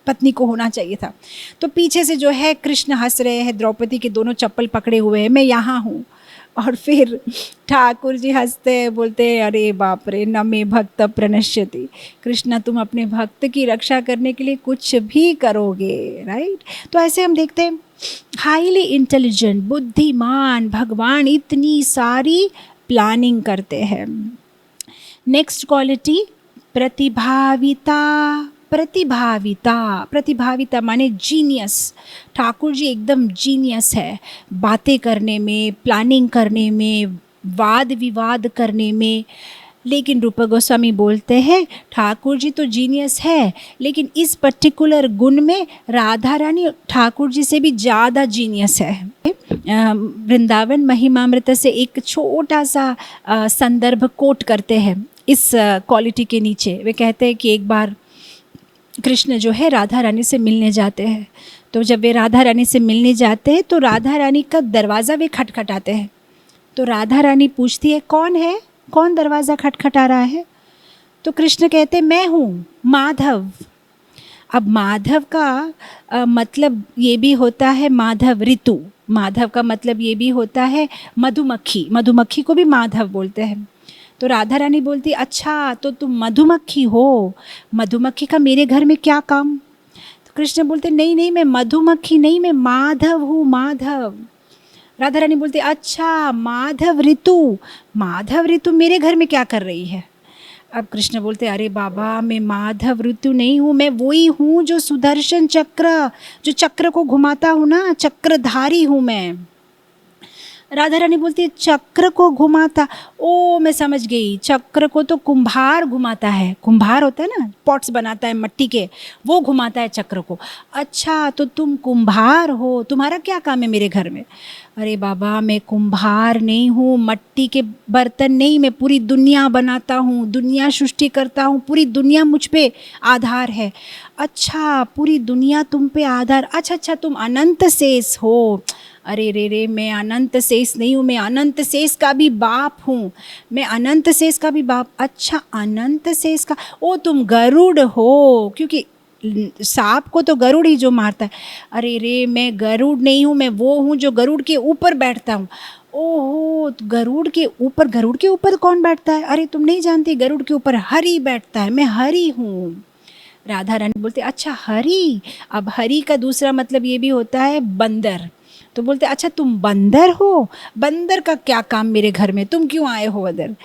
पत्नी को होना चाहिए था। तो पीछे से जो है कृष्ण हंस रहे हैं, द्रौपदी के दोनों चप्पल पकड़े हुए हैं, मैं यहाँ हूँ। और फिर ठाकुर जी हंसते हैं, बोलते हैं अरे बाप रे, न मे भक्त प्रणश्यति, कृष्णा तुम अपने भक्त की रक्षा करने के लिए कुछ भी करोगे, राइट। तो ऐसे हम देखते हैं हाईली इंटेलिजेंट, बुद्धिमान भगवान इतनी सारी प्लानिंग करते हैं। Next quality प्रतिभाविता। प्रतिभाविता, प्रतिभाविता माने जीनियस। ठाकुर जी एकदम जीनियस है बातें करने में, प्लानिंग करने में, वाद विवाद करने में। लेकिन रूप गोस्वामी बोलते हैं ठाकुर जी तो जीनियस है, लेकिन इस पर्टिकुलर गुण में राधा रानी ठाकुर जी से भी ज़्यादा जीनियस है। वृंदावन महिमामृत से एक छोटा सा संदर्भ कोट करते हैं इस क्वालिटी के नीचे। वे कहते हैं कि एक बार कृष्ण जो है राधा रानी से मिलने जाते हैं। तो जब वे राधा रानी से मिलने जाते हैं तो राधा रानी का दरवाज़ा वे खटखटाते हैं। तो राधा रानी पूछती है कौन है, कौन दरवाज़ा खटखटा रहा है। तो कृष्ण कहते मैं हूँ, माधव। अब माधव का मतलब ये भी होता है माधव ऋतु, माधव का मतलब ये भी होता है मधुमक्खी, मधुमक्खी को भी माधव बोलते हैं। तो राधा रानी बोलती अच्छा तो तुम मधुमक्खी हो, मधुमक्खी का मेरे घर में क्या काम। तो कृष्ण बोलते नहीं नहीं, मैं मधुमक्खी नहीं, मैं माधव हूँ, माधव। राधा रानी बोलती अच्छा माधव ऋतु, माधव ऋतु मेरे घर में क्या कर रही है। अब कृष्ण बोलते अरे बाबा मैं माधव ऋतु नहीं हूँ, मैं वही हूँ जो सुदर्शन चक्र, जो चक्र को घुमाता हूँ ना, चक्रधारी हूँ मैं। राधा रानी बोलती है चक्र को घुमाता, ओ मैं समझ गई, चक्र को तो कुम्हार घुमाता है, कुम्हार होता है ना, पॉट्स बनाता है मट्टी के, वो घुमाता है चक्र को। अच्छा तो तुम कुम्हार हो, तुम्हारा क्या काम है मेरे घर में। अरे बाबा मैं कुम्हार नहीं हूँ, मट्टी के बर्तन नहीं, मैं पूरी दुनिया बनाता हूँ, दुनिया सृष्टि करता हूँ, पूरी दुनिया मुझ पे आधार है। अच्छा पूरी दुनिया तुम पे आधार, अच्छा अच्छा तुम अनंत शेष हो। अरे रे रे मैं अनंत शेष नहीं हूँ, मैं अनंत शेष का भी बाप हूँ, मैं अनंत शेष का भी बाप। अच्छा अनंत शेष का, ओ तुम गरुड़ हो, क्योंकि सांप को तो गरुड़ ही जो मारता है। अरे रे मैं गरुड़ नहीं हूँ, मैं वो हूँ जो गरुड़ के ऊपर बैठता हूँ। ओहो गरुड़ के ऊपर, गरुड़ के ऊपर कौन बैठता है। अरे तुम नहीं जानती गरुड़ के ऊपर हरि बैठता है, मैं हरि हूँ। राधा रानी बोलते अच्छा हरि। अब हरि का दूसरा मतलब ये भी होता है बंदर। तो बोलते अच्छा तुम बंदर हो, बंदर का क्या काम मेरे घर में, तुम क्यों आए हो उधर।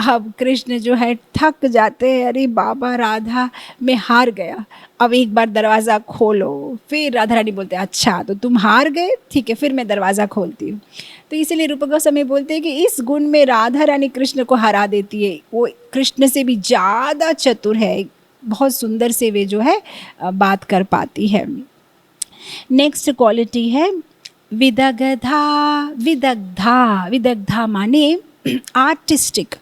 अब कृष्ण जो है थक जाते हैं, अरे बाबा राधा मैं हार गया, अब एक बार दरवाज़ा खोलो। फिर राधा रानी बोलते अच्छा तो तुम हार गए, ठीक है फिर मैं दरवाज़ा खोलती हूँ। तो इसीलिए रूप गोस्वामी बोलते हैं कि इस गुण में राधा रानी कृष्ण को हरा देती है, वो कृष्ण से भी ज़्यादा चतुर है, बहुत सुंदर से वे जो है बात कर पाती है। नेक्स्ट क्वालिटी है विदग्धा। विदग्धा, विदग्धा माने आर्टिस्टिक।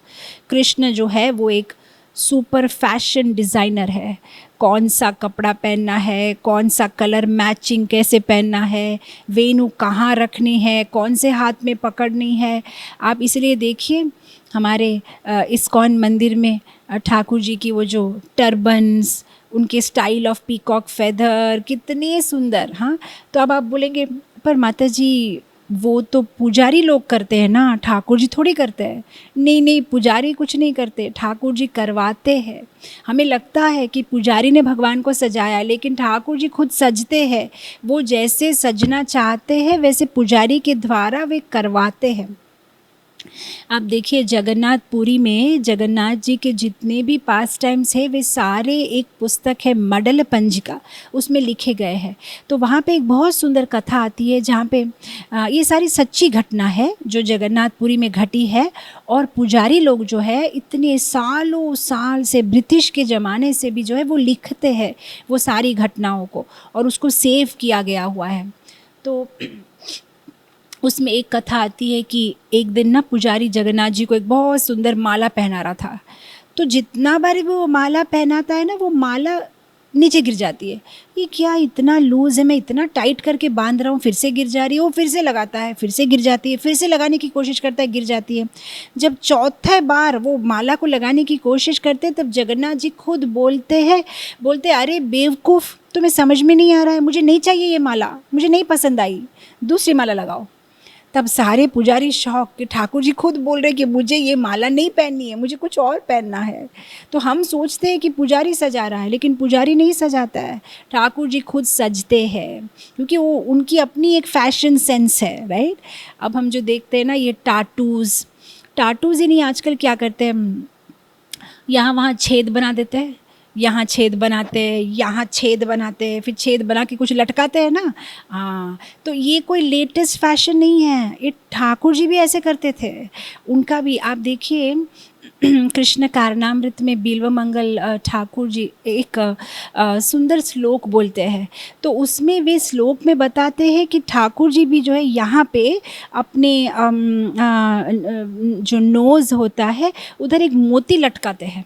कृष्ण जो है वो एक सुपर फैशन डिज़ाइनर है, कौन सा कपड़ा पहनना है, कौन सा कलर मैचिंग कैसे पहनना है, वेणु कहाँ रखनी है, कौन से हाथ में पकड़नी है। आप इसलिए देखिए हमारे इस्कॉन मंदिर में ठाकुर जी की वो जो टर्बन्स, उनके स्टाइल ऑफ पीकॉक फेदर कितने सुंदर। हाँ तो अब आप बोलेंगे पर माता जी वो तो पुजारी लोग करते हैं ना, ठाकुर जी थोड़ी करते हैं। नहीं नहीं पुजारी कुछ नहीं करते, ठाकुर जी करवाते हैं। हमें लगता है कि पुजारी ने भगवान को सजाया, लेकिन ठाकुर जी खुद सजते हैं, वो जैसे सजना चाहते हैं वैसे पुजारी के द्वारा वे करवाते हैं। आप देखिए जगन्नाथपुरी में जगन्नाथ जी के जितने भी पास टाइम्स है वे सारे एक पुस्तक है मडल पंजिका, उसमें लिखे गए हैं। तो वहाँ पे एक बहुत सुंदर कथा आती है जहाँ पे ये सारी सच्ची घटना है जो जगन्नाथपुरी में घटी है। और पुजारी लोग जो है इतने सालों साल से ब्रिटिश के ज़माने से भी जो है वो लिखते हैं वो सारी घटनाओं को, और उसको सेव किया गया हुआ है। तो उसमें एक कथा आती है कि एक दिन ना पुजारी जगन्नाथ जी को एक बहुत सुंदर माला पहना रहा था। तो जितना बार वो माला पहनाता है ना वो माला नीचे गिर जाती है। ये क्या इतना लूज है, मैं इतना टाइट करके बांध रहा हूँ, फिर से गिर जा रही है। वो फिर से लगाता है, फिर से गिर जाती है, फिर से लगाने की कोशिश करता है, गिर जाती है। जब चौथा बार वो माला को लगाने की कोशिश करते हैं तब जगन्नाथ जी खुद बोलते अरे बेवकूफ़, तुम्हें समझ में नहीं आ रहा है, मुझे नहीं चाहिए ये माला, मुझे नहीं पसंद आई, दूसरी माला लगाओ। तब सारे पुजारी शौक कि ठाकुर जी खुद बोल रहे कि मुझे ये माला नहीं पहननी है, मुझे कुछ और पहनना है। तो हम सोचते हैं कि पुजारी सजा रहा है, लेकिन पुजारी नहीं सजाता है, ठाकुर जी खुद सजते हैं, क्योंकि वो उनकी अपनी एक फैशन सेंस है, राइट। अब हम जो देखते हैं ना ये टाटूज़ ही नहीं, आजकल क्या करते हैं, यहाँ वहाँ छेद बना देते हैं, यहाँ छेद बनाते हैं, यहाँ छेद बनाते हैं, फिर छेद बना के कुछ लटकाते हैं ना। हाँ, तो ये कोई लेटेस्ट फैशन नहीं है, ये ठाकुर जी भी ऐसे करते थे। उनका भी आप देखिए कृष्ण कारणामृत में बिल्वमंगल ठाकुर जी एक सुंदर श्लोक बोलते हैं। तो उसमें वे श्लोक में बताते हैं कि ठाकुर जी भी जो है यहाँ पे अपने जो नोज़ होता है उधर एक मोती लटकाते हैं।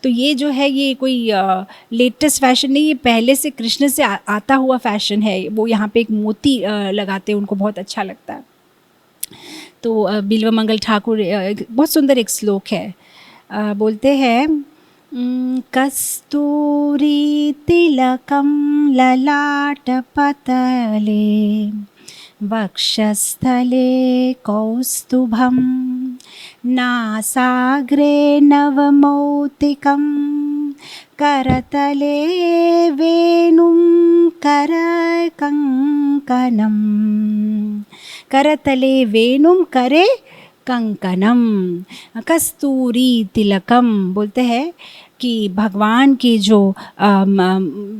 तो ये जो है ये कोई लेटेस्ट फैशन नहीं, ये पहले से कृष्ण से आता हुआ फैशन है। वो यहाँ पे एक मोती लगाते हैं, उनको बहुत अच्छा लगता है। तो बिल्वमंगल ठाकुर बहुत सुंदर एक श्लोक है, बोलते हैं कस्तूरी तिलकम ललाट पतले वक्षस्थले कौस्तुभम नासाग्रे नवमौक्तिकं करतले वेणुं करकङ्कणं करतले वेणुं करे कंकणम। कस्तूरी तिलकम बोलते हैं कि भगवान की जो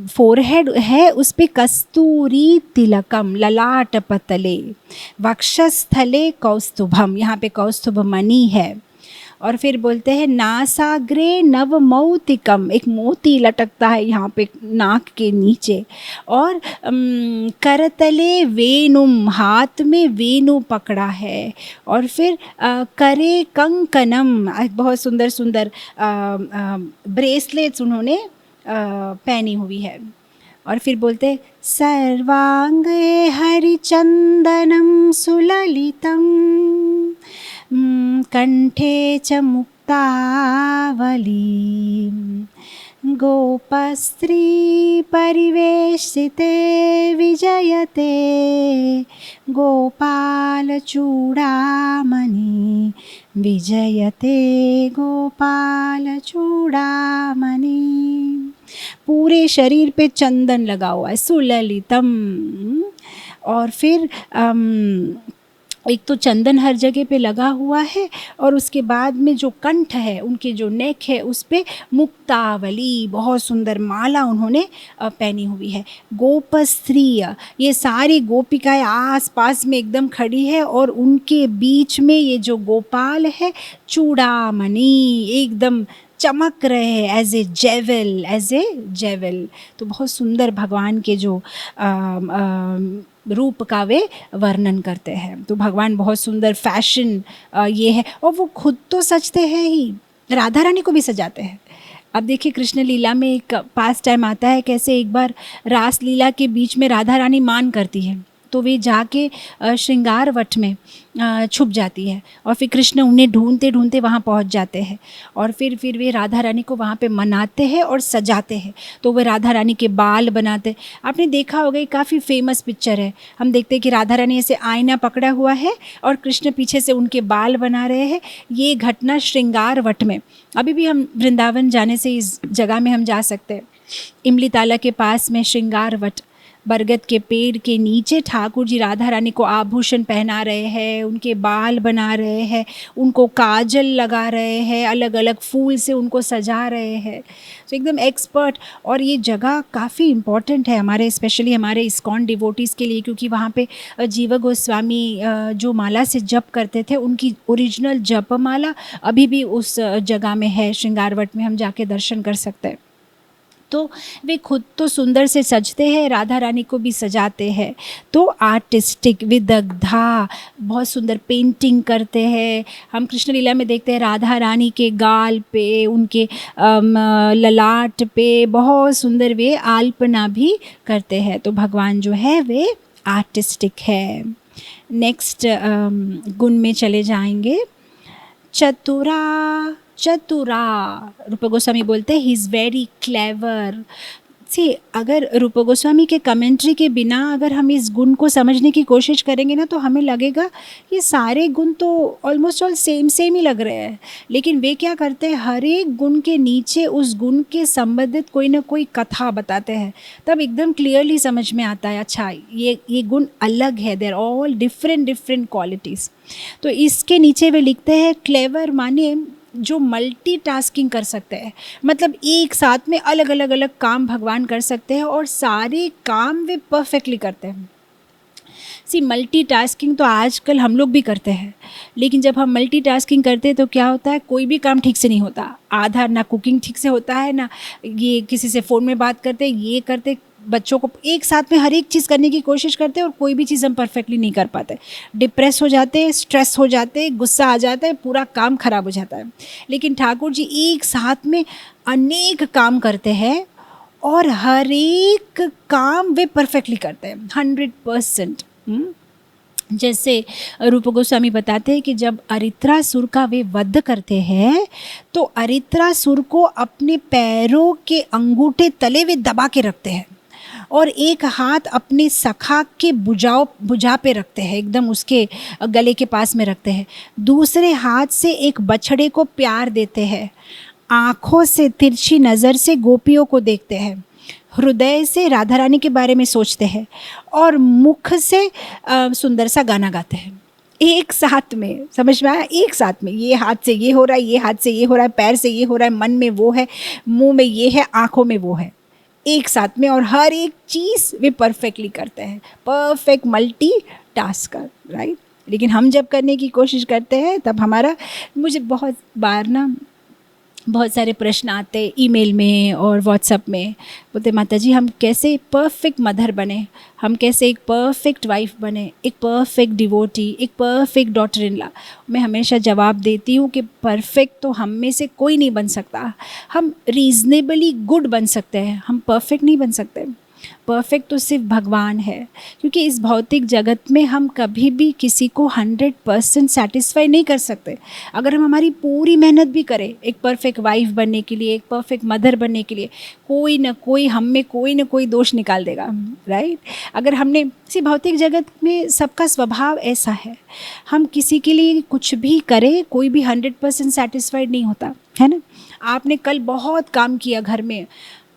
फोरहेड है उस पे कस्तूरी तिलकम ललाट पतले वक्षस्थले कौस्तुभम, यहाँ पे कौस्तुभ मणि है। और फिर बोलते हैं नासाग्रे नवमौक्तिकम, एक मोती लटकता है यहाँ पे नाक के नीचे। और करतले वेणुम, हाथ में वेणु पकड़ा है। और फिर करे कंकणम, बहुत सुंदर सुंदर ब्रेसलेट्स उन्होंने पहनी हुई है। और फिर बोलते सर्वांगे हरिचंदनम सुललितम कंठे च मुक्तावली गोपस्त्री परिवेशिते विजयते गोपाल चूड़ामणि विजयते गोपाल चूड़ामणि। पूरे शरीर पे चंदन लगा हुआ है, सुललितम। और फिर एक तो चंदन हर जगह पे लगा हुआ है, और उसके बाद में जो कंठ है, उनके जो नेक है, उस पे मुक्तावली, बहुत सुंदर माला उन्होंने पहनी हुई है। गोपस्त्रीय, ये सारी गोपिकाएं आस पास में एकदम खड़ी है, और उनके बीच में ये जो गोपाल है चूड़ामणि एकदम चमक रहे हैं, एज ए जेवल। तो बहुत सुंदर भगवान के जो रूप का वे वर्णन करते हैं। तो भगवान बहुत सुंदर फैशन ये है, और वो खुद तो सजते हैं ही, राधा रानी को भी सजाते हैं। अब देखिए कृष्ण लीला में एक पास टाइम आता है, कैसे एक बार रास लीला के बीच में राधा रानी मान करती है, तो वे जाके श्रृंगार वट में छुप जाती है, और फिर कृष्ण उन्हें ढूंढते ढूंढते वहाँ पहुँच जाते हैं, और फिर वे राधा रानी को वहाँ पे मनाते हैं और सजाते हैं। तो वे राधा रानी के बाल बनाते, आपने देखा होगा, ये काफ़ी फेमस पिक्चर है। हम देखते हैं कि राधा रानी ऐसे आईना पकड़ा हुआ है और कृष्ण पीछे से उनके बाल बना रहे हैं। ये घटना श्रृंगार वट में, अभी भी हम वृंदावन जाने से इस जगह में हम जा सकते हैं, इमली ताला के पास में श्रृंगार वट बरगद के पेड़ के नीचे ठाकुर जी राधा रानी को आभूषण पहना रहे हैं, उनके बाल बना रहे हैं, उनको काजल लगा रहे हैं, अलग अलग फूल से उनको सजा रहे हैं। तो एकदम एक्सपर्ट। और ये जगह काफ़ी इम्पॉर्टेंट है हमारे, स्पेशली हमारे इस्कॉन डिवोटीज़ के लिए, क्योंकि वहाँ पे जीव गोस्वामी जो माला से जप करते थे, उनकी ओरिजिनल जपमाला अभी भी उस जगह में है। श्रृंगारवट में हम जाके दर्शन कर सकते हैं। तो वे खुद तो सुंदर से सजते हैं, राधा रानी को भी सजाते हैं। तो आर्टिस्टिक विदग्धा, बहुत सुंदर पेंटिंग करते हैं। हम कृष्ण लीला में देखते हैं राधा रानी के गाल पे, उनके ललाट पे बहुत सुंदर वे आल्पना भी करते हैं। तो भगवान जो है वे आर्टिस्टिक है। नेक्स्ट गुण में चले जाएंगे। चतुरा, चतुरा, रूप गोस्वामी बोलते हैं ही इज़ वेरी क्लेवर। सी, अगर रूप गोस्वामी के कमेंट्री के बिना अगर हम इस गुण को समझने की कोशिश करेंगे ना, तो हमें लगेगा ये सारे गुण तो ऑलमोस्ट ऑल सेम सेम ही लग रहे हैं। लेकिन वे क्या करते हैं, हर एक गुण के नीचे उस गुण के संबंधित कोई ना कोई कथा बताते हैं, तब एकदम क्लियरली समझ में आता है अच्छा ये गुण अलग है, देर ऑल डिफरेंट डिफरेंट क्वालिटीज़। तो इसके नीचे वे लिखते हैं क्लेवर माने जो मल्टीटास्किंग कर सकते हैं, मतलब एक साथ में अलग अलग अलग काम भगवान कर सकते हैं और सारे काम वे परफेक्टली करते हैं। सी, मल्टीटास्किंग तो आजकल हम लोग भी करते हैं, लेकिन जब हम मल्टीटास्किंग करते हैं तो क्या होता है, कोई भी काम ठीक से नहीं होता। आधा ना कुकिंग ठीक से होता है, ना ये किसी से फ़ोन में बात करते, ये करते, बच्चों को एक साथ में हर एक चीज़ करने की कोशिश करते हैं और कोई भी चीज़ हम परफेक्टली नहीं कर पाते। डिप्रेस हो जाते हैं, स्ट्रेस हो जाते हैं, गुस्सा आ जाता है, पूरा काम खराब हो जाता है। लेकिन ठाकुर जी एक साथ में अनेक काम करते हैं और हर एक काम वे परफेक्टली करते हैं 100%। जैसे रूप गोस्वामी बताते हैं कि जब अरित्रासुर का वे वध करते हैं, तो अरित्रासुर को अपने पैरों के अंगूठे तले वे दबा के रखते हैं और एक हाथ अपने सखा के भुजा पे रखते हैं, एकदम उसके गले के पास में रखते हैं। दूसरे हाथ से एक बछड़े को प्यार देते हैं। आँखों से तिरछी नज़र से गोपियों को देखते हैं। हृदय से राधा रानी के बारे में सोचते हैं और मुख से सुंदर सा गाना गाते हैं। एक साथ में, समझ में आया? एक साथ में ये हाथ से ये हो रहा है, ये हाथ से ये हो रहा है, पैर से ये हो रहा है, मन में वो है, मुंह में ये है, आँखों में वो है, एक साथ में। और हर एक चीज़ वे परफेक्टली करते हैं, परफेक्ट मल्टी टास्कर, राइट। लेकिन हम जब करने की कोशिश करते हैं तब मुझे बहुत बार ना बहुत सारे प्रश्न आते ईमेल में और व्हाट्सएप में, बोलते माता जी हम कैसे परफेक्ट मदर बने, हम कैसे एक परफेक्ट वाइफ बने, एक परफेक्ट डिवोटी, एक परफेक्ट डॉटर इन लॉ। मैं हमेशा जवाब देती हूँ कि परफेक्ट तो हम में से कोई नहीं बन सकता। हम रीज़नेबली गुड बन सकते हैं, हम परफेक्ट नहीं बन सकते। परफेक्ट तो सिर्फ भगवान है, क्योंकि इस भौतिक जगत में हम कभी भी किसी को 100% सेटिस्फाई नहीं कर सकते। अगर हम हमारी पूरी मेहनत भी करें एक परफेक्ट वाइफ बनने के लिए, एक परफेक्ट मदर बनने के लिए, कोई ना कोई हम में कोई ना कोई दोष निकाल देगा, राइट। अगर हमने इसी भौतिक जगत में सबका स्वभाव ऐसा है, हम किसी के लिए कुछ भी करें, कोई भी 100% सेटिस्फाइड नहीं होता है ना। आपने कल बहुत काम किया, घर में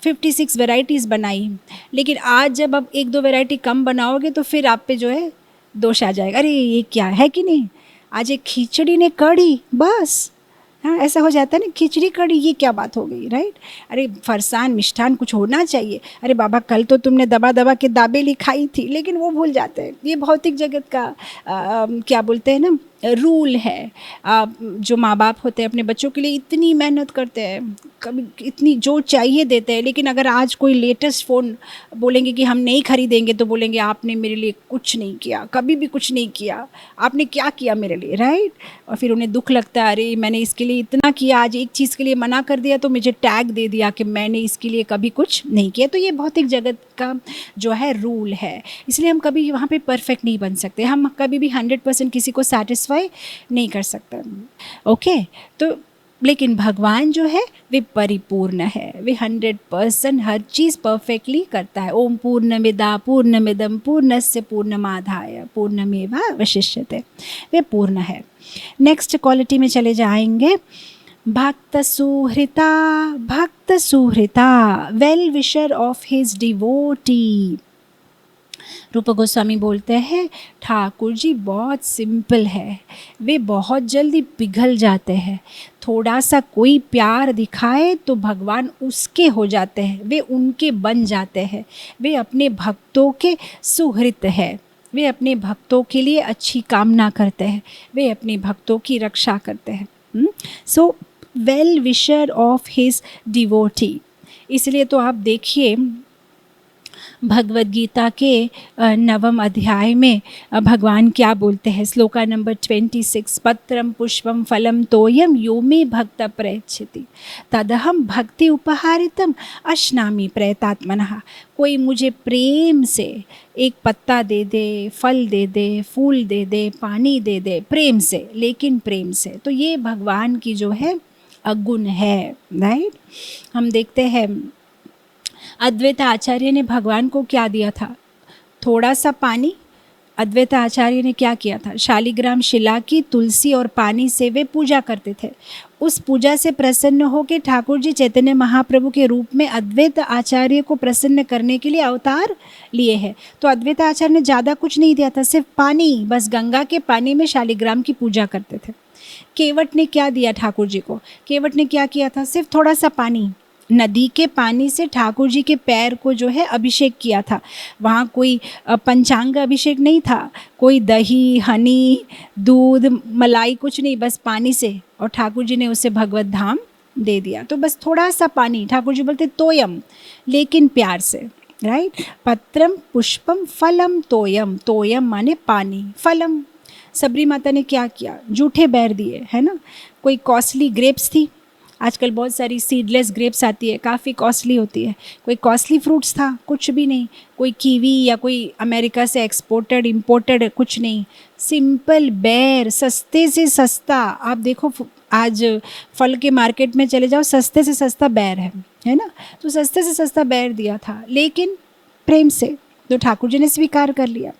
56 वैरायटीज़ बनाई, लेकिन आज जब आप 1-2 वैरायटी कम बनाओगे तो फिर आप पे जो है दोष आ जाएगा, अरे ये क्या है कि नहीं, आज एक खिचड़ी ने कड़ी, बस। हाँ, ऐसा हो जाता है ना, खिचड़ी कड़ी, ये क्या बात हो गई, राइट। अरे फरसान मिष्ठान कुछ होना चाहिए, अरे बाबा कल तो तुमने दबा दबा के दाबेली खाई थी, लेकिन वो भूल जाते हैं। ये भौतिक जगत का क्या बोलते हैं ना, रूल है। जो माँ बाप होते हैं अपने बच्चों के लिए इतनी मेहनत करते हैं, कभी इतनी जो चाहिए देते हैं, लेकिन अगर आज कोई लेटेस्ट फ़ोन बोलेंगे कि हम नहीं खरीदेंगे तो बोलेंगे आपने मेरे लिए कुछ नहीं किया, कभी भी कुछ नहीं किया, आपने क्या किया मेरे लिए, राइट। और फिर उन्हें दुख लगता है, अरे मैंने इसके लिए इतना किया, आज एक चीज़ के लिए मना कर दिया तो मुझे टैग दे दिया कि मैंने इसके लिए कभी कुछ नहीं किया। तो ये भौतिक जगत का जो है रूल है, इसलिए हम कभी वहाँ पे परफेक्ट नहीं बन सकते, हम कभी भी 100% किसी को सेटिस्फाई नहीं कर सकते। ओके, तो लेकिन भगवान जो है वे परिपूर्ण है, वे 100% हर चीज़ परफेक्टली करता है। ओम पूर्णमिदा पूर्णमिदम पूर्णस्य पूर्णमादाय पूर्णमेवावशिष्यते, वे पूर्ण है। नेक्स्ट क्वालिटी में चले जाएंगे। भक्त सुहृता, भक्त सुहृता, well wisher of his devotee. Rupa Goswami बोलते हैं ठाकुर जी बहुत सिंपल है, वे बहुत जल्दी पिघल जाते हैं। थोड़ा सा कोई प्यार दिखाए तो भगवान उसके हो जाते हैं, वे उनके बन जाते हैं। वे अपने भक्तों के सुहृत है, वे अपने भक्तों के लिए अच्छी कामना करते हैं, वे अपने भक्तों की रक्षा करते हैं। So well wisher of his devotee. इसलिए तो आप देखिए भगवद गीता के 9वें अध्याय में भगवान क्या बोलते हैं, श्लोका नंबर 26, पत्रम पुष्पम फलम तोयम यो मे भक्त प्रयच्छति तदहम भक्ति उपहारितम अश्नामी प्रयतात्मनः। कोई मुझे प्रेम से एक पत्ता दे दे, फल दे दे, फूल दे दे, पानी दे दे, प्रेम से, लेकिन प्रेम से, तो ये भगवान की जो है अगुण है, राइट। हम देखते हैं अद्वैत आचार्य ने भगवान को क्या दिया था, थोड़ा सा पानी। अद्वैत आचार्य ने क्या किया था, शालिग्राम शिला की तुलसी और पानी से वे पूजा करते थे। उस पूजा से प्रसन्न होकर ठाकुर जी चैतन्य महाप्रभु के रूप में अद्वैत आचार्य को प्रसन्न करने के लिए अवतार लिए हैं। तो अद्वैत आचार्य ने ज़्यादा कुछ नहीं दिया था, सिर्फ पानी, बस गंगा के पानी में शालिग्राम की पूजा करते थे। केवट ने क्या दिया ठाकुर जी को, केवट ने क्या किया था, सिर्फ थोड़ा सा पानी, नदी के पानी से ठाकुर जी के पैर को जो है अभिषेक किया था। वहाँ कोई पंचांग अभिषेक नहीं था, कोई दही, हनी, दूध, मलाई कुछ नहीं, बस पानी से, और ठाकुर जी ने उसे भगवत धाम दे दिया। तो बस थोड़ा सा पानी, ठाकुर जी बोलते तोयम, लेकिन प्यार से, राइट। पत्रम पुष्पम फलम तोयम, तोयम माने पानी, फलम। सबरी माता ने क्या किया, जूठे बैर दिए, है ना। कोई कॉस्टली ग्रेप्स थी, आजकल बहुत सारी सीडलेस ग्रेप्स आती है, काफ़ी कॉस्टली होती है। कोई कॉस्टली फ्रूट्स था, कुछ भी नहीं। कोई कीवी या कोई अमेरिका से एक्सपोर्टेड इम्पोर्टेड कुछ नहीं, सिंपल बैर, सस्ते से सस्ता। आप देखो आज फल के मार्केट में चले जाओ, सस्ते से सस्ता बैर है ना। तो सस्ते से सस्ता बैर दिया था, लेकिन प्रेम से, तो ठाकुर जी ने स्वीकार कर लिया।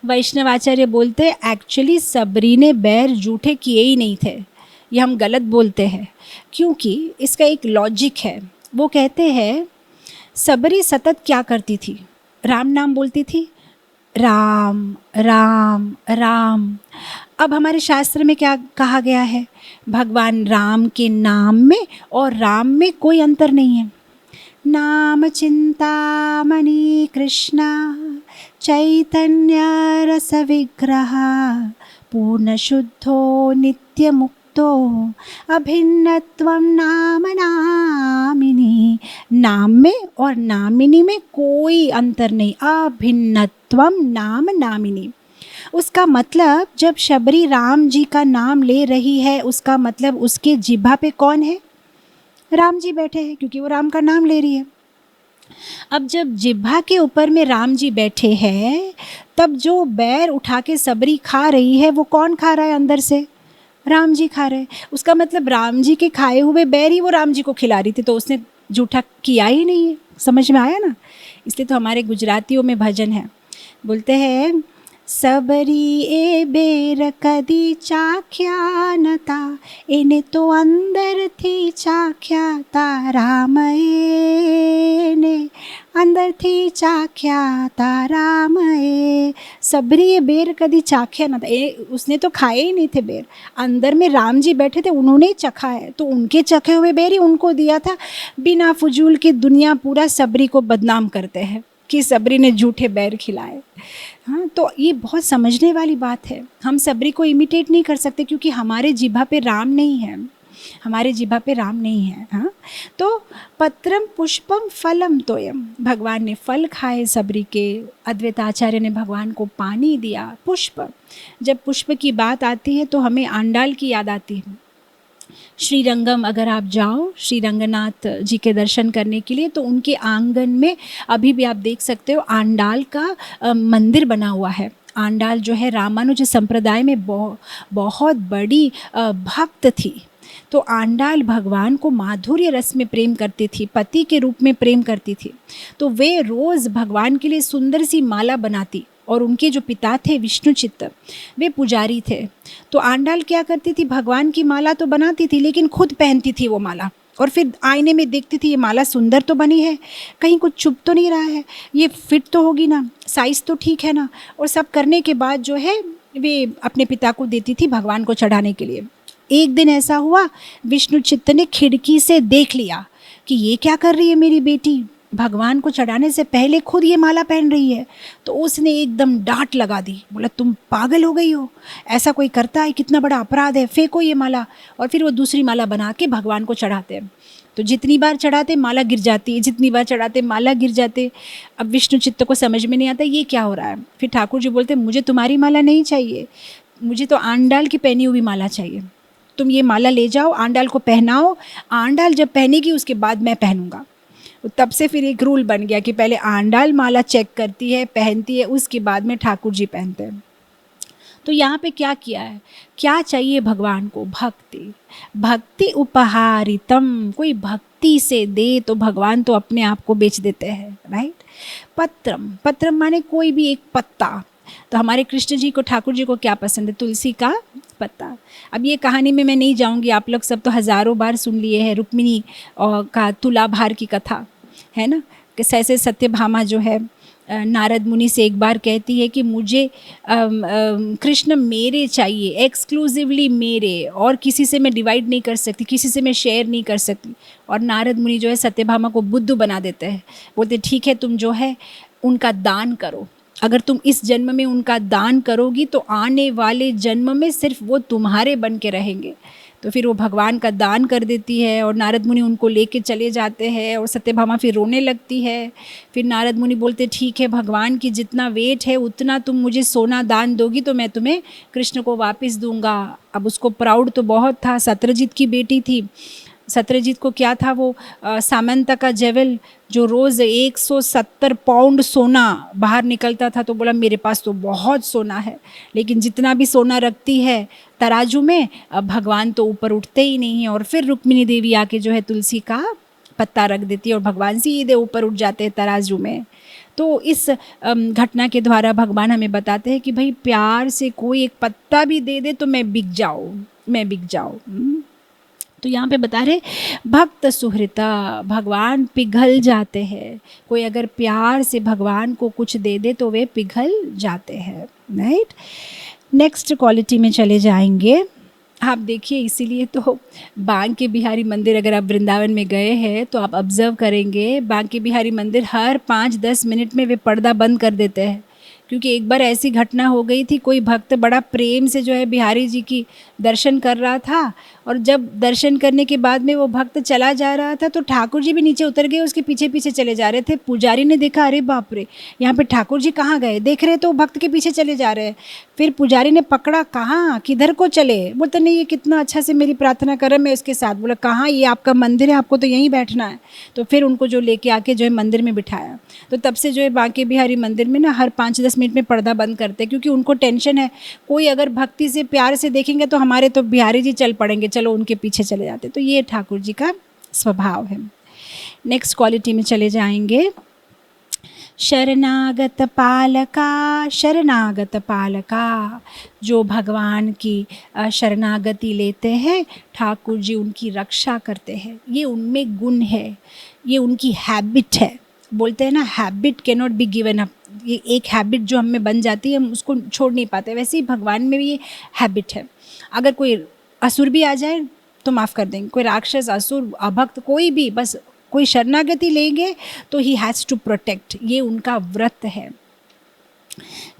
वैष्णवाचार्य बोलते एक्चुअली सबरी ने बैर जूठे किए ही नहीं थे, ये हम गलत बोलते हैं, क्योंकि इसका एक लॉजिक है। वो कहते हैं सबरी सतत क्या करती थी, राम नाम बोलती थी, राम राम राम। अब हमारे शास्त्र में क्या कहा गया है, भगवान राम के नाम में और राम में कोई अंतर नहीं है। नाम चिंतामणि कृष्णा चैतन्य रस विग्रह पूर्ण शुद्धो नित्य मुक्तो अभिन्नत्वम नाम नामिनी। नाम में और नामिनी में कोई अंतर नहीं, अभिन्नत्वम नाम नामिनी। उसका मतलब जब शबरी राम जी का नाम ले रही है, उसका मतलब उसके जिह्वा पे कौन है, राम जी बैठे हैं, क्योंकि वो राम का नाम ले रही है। अब जब जिह्वा के ऊपर में राम जी बैठे हैं, तब जो बैर उठा के सबरी खा रही है, वो कौन खा रहा है अंदर से, राम जी खा रहे हैं। उसका मतलब राम जी के खाए हुए बैर ही वो राम जी को खिला रही थी, तो उसने जूठा किया ही नहीं है। समझ में आया ना। इसलिए तो हमारे गुजरातियों में भजन है, बोलते हैं सबरी ए बेर कदी चाख्या नता, एने तो अंदर थी चाख्या ता, राम ने अंदर थी चाख्या ता, राम ए। सबरी ये बेर कदी चाख्या न था, उसने तो खाए ही नहीं थे बेर, अंदर में राम जी बैठे थे, उन्होंने ही चखा है, तो उनके चखे हुए बेर ही उनको दिया था। बिना फजूल की दुनिया पूरा सबरी को बदनाम करते हैं कि सबरी ने झूठे बैर खिलाए। हाँ, तो ये बहुत समझने वाली बात है। हम सबरी को इमिटेट नहीं कर सकते, क्योंकि हमारे जिह्वा पे राम नहीं है, हमारे जिह्वा पे राम नहीं है। हाँ, तो पत्रम पुष्पम फलम तोयम, भगवान ने फल खाए सबरी के, अद्वैत आचार्य ने भगवान को पानी दिया, पुष्प। जब पुष्प की बात आती है तो हमें आंडाल की याद आती है। श्रीरंगम अगर आप जाओ श्री रंगनाथ जी के दर्शन करने के लिए, तो उनके आंगन में अभी भी आप देख सकते हो आंडाल का मंदिर बना हुआ है। आंडाल जो है रामानुज संप्रदाय में बहुत बड़ी भक्त थी। तो आंडाल भगवान को माधुर्य रस में प्रेम करती थी, पति के रूप में प्रेम करती थी। तो वे रोज़ भगवान के लिए सुंदर सी माला बनाती, और उनके जो पिता थे विष्णु चित्त, वे पुजारी थे। तो आंडाल क्या करती थी, भगवान की माला तो बनाती थी, लेकिन खुद पहनती थी वो माला, और फिर आईने में देखती थी ये माला सुंदर तो बनी है, कहीं कुछ चुभ तो नहीं रहा है, ये फिट तो होगी ना, साइज़ तो ठीक है ना। और सब करने के बाद जो है वे अपने पिता को देती थी भगवान को चढ़ाने के लिए। एक दिन ऐसा हुआ, विष्णु चित्त ने खिड़की से देख लिया कि ये क्या कर रही है मेरी बेटी, भगवान को चढ़ाने से पहले खुद ये माला पहन रही है। तो उसने एकदम डांट लगा दी, बोला तुम पागल हो गई हो, ऐसा कोई करता है, कितना बड़ा अपराध है, फेंको ये माला। और फिर वो दूसरी माला बना के भगवान को चढ़ाते हैं। तो जितनी बार चढ़ाते माला गिर जाती, जितनी बार चढ़ाते माला गिर जाते। अब विष्णु चित्त को समझ में नहीं आता ये क्या हो रहा है। फिर ठाकुर जी बोलते मुझे तुम्हारी माला नहीं चाहिए, मुझे तो आंडाल की पहनी हुई माला चाहिए। तुम ये माला ले जाओ, आंडाल को पहनाओ, आंडाल जब पहनेगी उसके बाद मैं पहनूंगा। तब से फिर एक रूल बन गया कि पहले आंडाल माला चेक करती है, पहनती है, उसके बाद में ठाकुर जी पहनते हैं। तो यहाँ पे क्या किया है, क्या चाहिए भगवान को, भक्ति। भक्ति उपहारितम, कोई भक्ति से दे तो भगवान तो अपने आप को बेच देते हैं, राइट। पत्रम, पत्रम माने कोई भी एक पत्ता। तो हमारे कृष्ण जी को, ठाकुर जी को क्या पसंद है, तुलसी का पत्ता। अब ये कहानी में मैं नहीं जाऊंगी, आप लोग सब तो हज़ारों बार सुन लिए हैं रुक्मिणी का तुलाभार की कथा, है ना। कि कैसे सत्यभामा जो है नारद मुनि से एक बार कहती है कि मुझे कृष्ण मेरे चाहिए, एक्सक्लूसिवली मेरे, और किसी से मैं डिवाइड नहीं कर सकती, किसी से मैं शेयर नहीं कर सकती। और नारद मुनि जो है सत्यभामा को बुद्धू बना देते हैं, बोलते ठीक है तुम जो है उनका दान करो, अगर तुम इस जन्म में उनका दान करोगी तो आने वाले जन्म में सिर्फ वो तुम्हारे बन के रहेंगे। तो फिर वो भगवान का दान कर देती है और नारद मुनि उनको लेके चले जाते हैं और सत्यभामा फिर रोने लगती है। फिर नारद मुनि बोलते ठीक है भगवान की जितना वेट है उतना तुम मुझे सोना दान दोगी तो मैं तुम्हें कृष्ण को वापस दूंगा। अब उसको प्राउड तो बहुत था, सत्यजीत की बेटी थी। सत्यजीत को क्या था, वो सामंता का जेवल जो रोज़ 170 पाउंड सोना बाहर निकलता था, तो बोला मेरे पास तो बहुत सोना है, लेकिन जितना भी सोना रखती है तराजू में भगवान तो ऊपर उठते ही नहीं है। और फिर रुक्मिणी देवी आके जो है तुलसी का पत्ता रख देती है और भगवान सीधे ऊपर उठ जाते हैं तराजू में। तो इस घटना के द्वारा भगवान हमें बताते हैं कि भाई प्यार से कोई एक पत्ता भी दे दे तो मैं बिक जाऊँ। तो यहाँ पे बता रहे भक्त सुहृता, भगवान पिघल जाते हैं। कोई अगर प्यार से भगवान को कुछ दे दे तो वे पिघल जाते हैं, राइट। नेक्स्ट क्वालिटी में चले जाएंगे। आप देखिए, इसीलिए तो बांके बिहारी मंदिर, अगर आप वृंदावन में गए हैं तो आप ऑब्जर्व करेंगे बांके बिहारी मंदिर हर 5-10 मिनट में वे पर्दा बंद कर देते हैं। क्योंकि एक बार ऐसी घटना हो गई थी, कोई भक्त बड़ा प्रेम से जो है बिहारी जी की दर्शन कर रहा था, और जब दर्शन करने के बाद में वो भक्त चला जा रहा था तो ठाकुर जी भी नीचे उतर गए, उसके पीछे पीछे चले जा रहे थे। पुजारी ने देखा, अरे बाप रे, यहाँ पे ठाकुर जी कहाँ गए, देख रहे तो भक्त के पीछे चले जा रहे हैं। फिर पुजारी ने पकड़ा, कहाँ, किधर को चले, बोलते नहीं ये कितना अच्छा से मेरी प्रार्थना कर रहा है, मैं इसके साथ। बोला कहाँ, ये आपका मंदिर है, आपको तो यहीं बैठना है। तो फिर उनको जो लेके आके जो है मंदिर में बिठाया। तो तब से जो है बांके बिहारी मंदिर में ना हर 5-10 मिनट में पर्दा बंद करते हैं, क्योंकि उनको टेंशन है कोई अगर भक्ति से प्यार से देखेंगे तो हमारे तो बिहारी जी चल पड़ेंगे, चलो उनके पीछे चले जाते। तो ये ठाकुर जी का स्वभाव है। नेक्स्ट क्वालिटी में चले जाएंगे। शरणागत पालका, शरणागत पालका, जो भगवान की शरणागति लेते हैं ठाकुर जी उनकी रक्षा करते हैं। ये उनमें गुण है, ये उनकी हैबिट है। बोलते हैं ना, habit can not be given up. ये एक हैबिट जो हमें बन जाती है हम उसको छोड़ नहीं पाते, वैसे ही भगवान में भी ये हैबिट है। अगर कोई असुर भी आ जाए तो माफ़ कर देंगे, कोई राक्षस, असुर, अभक्त, कोई भी, बस कोई शरणागति लेंगे तो ही हैज़ टू प्रोटेक्ट। ये उनका व्रत है।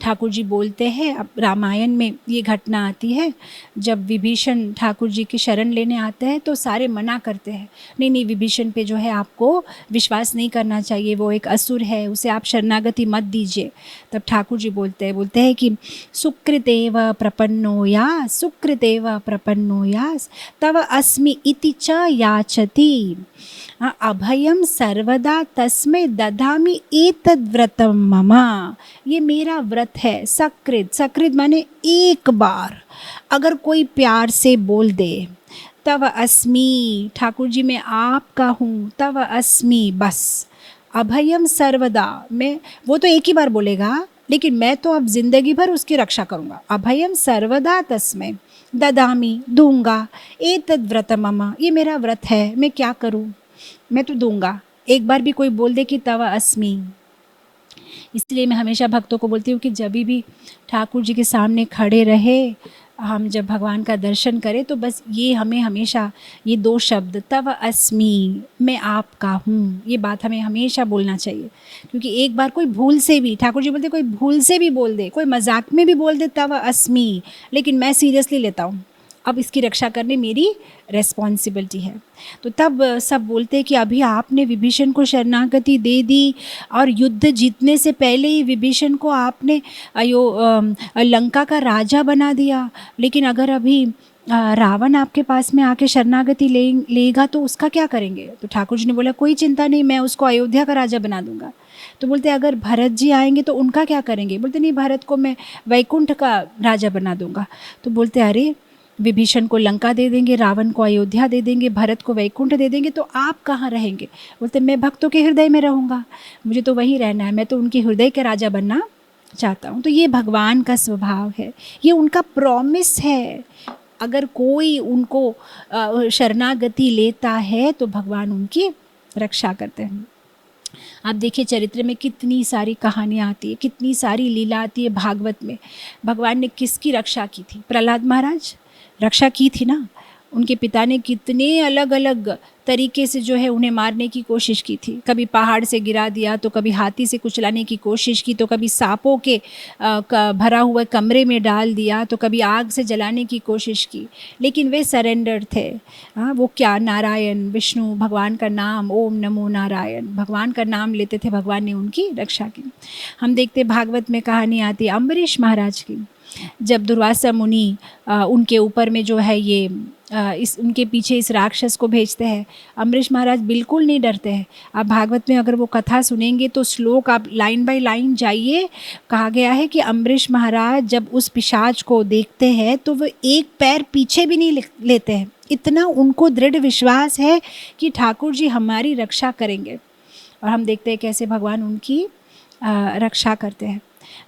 ठाकुर जी बोलते हैं, अब रामायण में ये घटना आती है, जब विभीषण ठाकुर जी की शरण लेने आते हैं तो सारे मना करते हैं, नहीं विभीषण पे जो है आपको विश्वास नहीं करना चाहिए, वो एक असुर है, उसे आप शरणागति मत दीजिए। तब ठाकुर जी बोलते हैं कि सुकृतेव प्रपन्नो यास तव अस्मि इति च याचति अभयम सर्वदा तस्मै दधामि एतद्व्रतम मम। ये मेरा व्रत है। सकृत माने एक बार अगर कोई प्यार से बोल दे, तव अस्मि, ठाकुर जी मैं आपका हूँ, तव अस्मि, बस अभयम सर्वदा, मैं, वो तो एक ही बार बोलेगा लेकिन मैं तो अब जिंदगी भर उसकी रक्षा करूँगा। अभयम सर्वदा तस्मै, ददामी, दूंगा, एतद् व्रत मम, ये मेरा व्रत है, मैं क्या करूं, मैं तो दूंगा। एक बार भी कोई बोल दे कि तव अस्मि। इसलिए मैं हमेशा भक्तों को बोलती हूँ कि जब भी ठाकुर जी के सामने खड़े रहे, हम जब भगवान का दर्शन करें तो बस ये हमें हमेशा ये 2 शब्द तव अस्मि, मैं आपका हूँ, ये बात हमें हमेशा बोलना चाहिए। क्योंकि एक बार कोई भूल से भी, ठाकुर जी बोलते कोई भूल से भी बोल दे, कोई मजाक में भी बोल दे तव अस्मि, लेकिन मैं सीरियसली लेता हूँ, अब इसकी रक्षा करनी मेरी रेस्पॉन्सिबिलिटी है। तो तब सब बोलते हैं कि अभी आपने विभीषण को शरणागति दे दी और युद्ध जीतने से पहले ही विभीषण को आपने लंका का राजा बना दिया, लेकिन अगर अभी रावण आपके पास में आके शरणागति लेगा तो उसका क्या करेंगे? तो ठाकुर जी ने बोला कोई चिंता नहीं, मैं उसको अयोध्या का राजा बना दूंगा। तो बोलते अगर भरत जी आएंगे तो उनका क्या करेंगे? बोलते नहीं, भरत को मैं वैकुंठ का राजा बना दूंगा। तो बोलते अरे विभीषण को लंका दे देंगे, रावण को अयोध्या दे देंगे, भरत को वैकुंठ दे देंगे, तो आप कहाँ रहेंगे? बोलते मैं भक्तों के हृदय में रहूँगा, मुझे तो वहीं रहना है, मैं तो उनके हृदय का राजा बनना चाहता हूँ। तो ये भगवान का स्वभाव है, ये उनका प्रॉमिस है। अगर कोई उनको शरणागति लेता है तो भगवान उनकी रक्षा करते हैं। आप देखिए चरित्र में कितनी सारी कहानियाँ आती है, कितनी सारी लीला आती है भागवत में। भगवान ने किसकी रक्षा की थी? प्रहलाद महाराज रक्षा की थी ना। उनके पिता ने कितने अलग अलग तरीके से जो है उन्हें मारने की कोशिश की थी। कभी पहाड़ से गिरा दिया, तो कभी हाथी से कुचलाने की कोशिश की, तो कभी सांपों के भरा हुए कमरे में डाल दिया, तो कभी आग से जलाने की कोशिश की, लेकिन वे सरेंडर थे। वो क्या, नारायण विष्णु भगवान का नाम, ओम नमो नारायण, भगवान का नाम लेते थे, भगवान ने उनकी रक्षा की। हम देखते भागवत में कहानी आती है अम्बरीश महाराज की। जब दुर्वासा मुनि उनके ऊपर में जो है ये इस उनके पीछे इस राक्षस को भेजते हैं, अम्बरीश महाराज बिल्कुल नहीं डरते हैं। आप भागवत में अगर वो कथा सुनेंगे तो श्लोक आप लाइन बाय लाइन जाइए। कहा गया है कि अम्बरीश महाराज जब उस पिशाच को देखते हैं तो वो एक पैर पीछे भी नहीं लेते हैं, इतना उनको दृढ़ विश्वास है कि ठाकुर जी हमारी रक्षा करेंगे। और हम देखते हैं कैसे भगवान उनकी रक्षा करते हैं।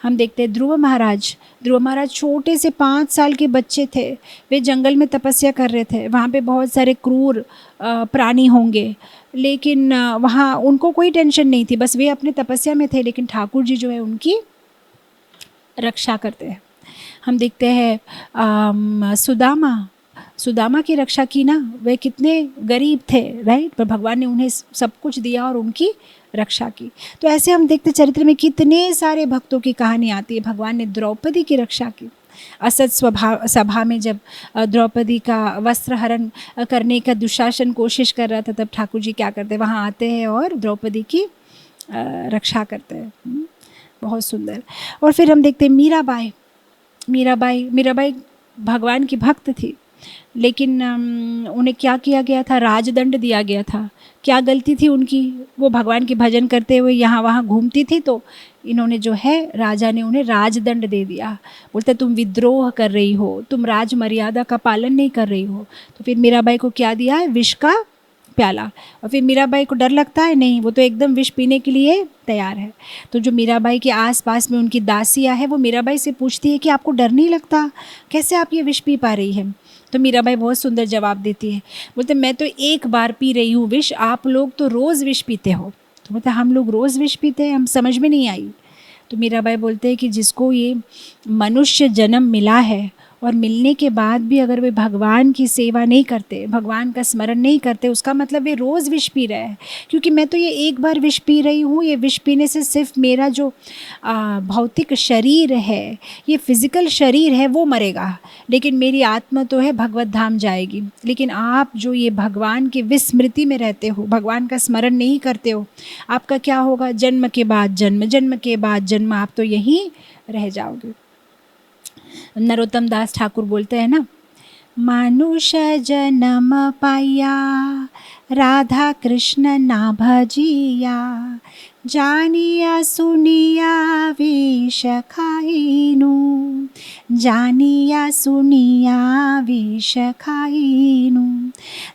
हम देखते हैं ध्रुव महाराज छोटे से 5 साल के बच्चे थे। वे जंगल में तपस्या कर रहे थे, वहाँ पे बहुत सारे क्रूर प्राणी होंगे, लेकिन वहाँ उनको कोई टेंशन नहीं थी, बस वे अपने तपस्या में थे, लेकिन ठाकुर जी जो है उनकी रक्षा करते हैं। हम देखते हैं सुदामा की रक्षा की ना। वे कितने गरीब थे, राइट, पर भगवान ने उन्हें सब कुछ दिया और उनकी रक्षा की। तो ऐसे हम देखते चरित्र में कितने सारे भक्तों की कहानी आती है। भगवान ने द्रौपदी की रक्षा की। असद सभा में जब द्रौपदी का वस्त्र हरण करने का दुशासन कोशिश कर रहा था, तब ठाकुर जी क्या करते हैं, वहाँ आते हैं और द्रौपदी की रक्षा करते हैं। बहुत सुंदर। और फिर हम देखते हैं मीराबाई भगवान की भक्त थी, लेकिन उन्हें क्या किया गया था, राजदंड दिया गया था। क्या गलती थी उनकी? वो भगवान की भजन करते हुए यहाँ वहाँ घूमती थी, तो इन्होंने जो है राजा ने उन्हें राजदंड दे दिया। बोलते तुम विद्रोह कर रही हो, तुम राज मर्यादा का पालन नहीं कर रही हो। तो फिर मीराबाई को क्या दिया है, विष का प्याला। और फिर मीराबाई को डर लगता है, नहीं, वो तो एकदम विष पीने के लिए तैयार है। तो जो मीराबाई के आसपास में उनकी दासियाँ है, वो मीराबाई से पूछती है कि आपको डर नहीं लगता, कैसे आप ये विष पी पा रही है? तो मीराबाई बहुत सुंदर जवाब देती है, बोलते मैं तो एक बार पी रही हूँ विष, आप लोग तो रोज़ विष पीते हो। तो बोलते हम लोग रोज़ विष पीते हैं, हम समझ में नहीं आई। तो मीराबाई बोलते हैं कि जिसको ये मनुष्य जन्म मिला है और मिलने के बाद भी अगर वे भगवान की सेवा नहीं करते, भगवान का स्मरण नहीं करते, उसका मतलब वे रोज़ विष पी रहे हैं। क्योंकि मैं तो ये एक बार विष पी रही हूँ, ये विष पीने से सिर्फ मेरा जो भौतिक शरीर है, ये फिजिकल शरीर है, वो मरेगा, लेकिन मेरी आत्मा तो है भगवत धाम जाएगी। लेकिन आप जो ये भगवान के विस्मृति में रहते हो, भगवान का स्मरण नहीं करते हो, आपका क्या होगा, जन्म के बाद जन्म, जन्म के बाद जन्म, आप तो यहीं रह जाओगे। नरोत्तम दास ठाकुर बोलते हैं ना, मनुष्य जन्म पाया राधा कृष्ण ना भजिया, जानिया सुनिया विष खाइनु, जानिया सुनिया विष खाइनु।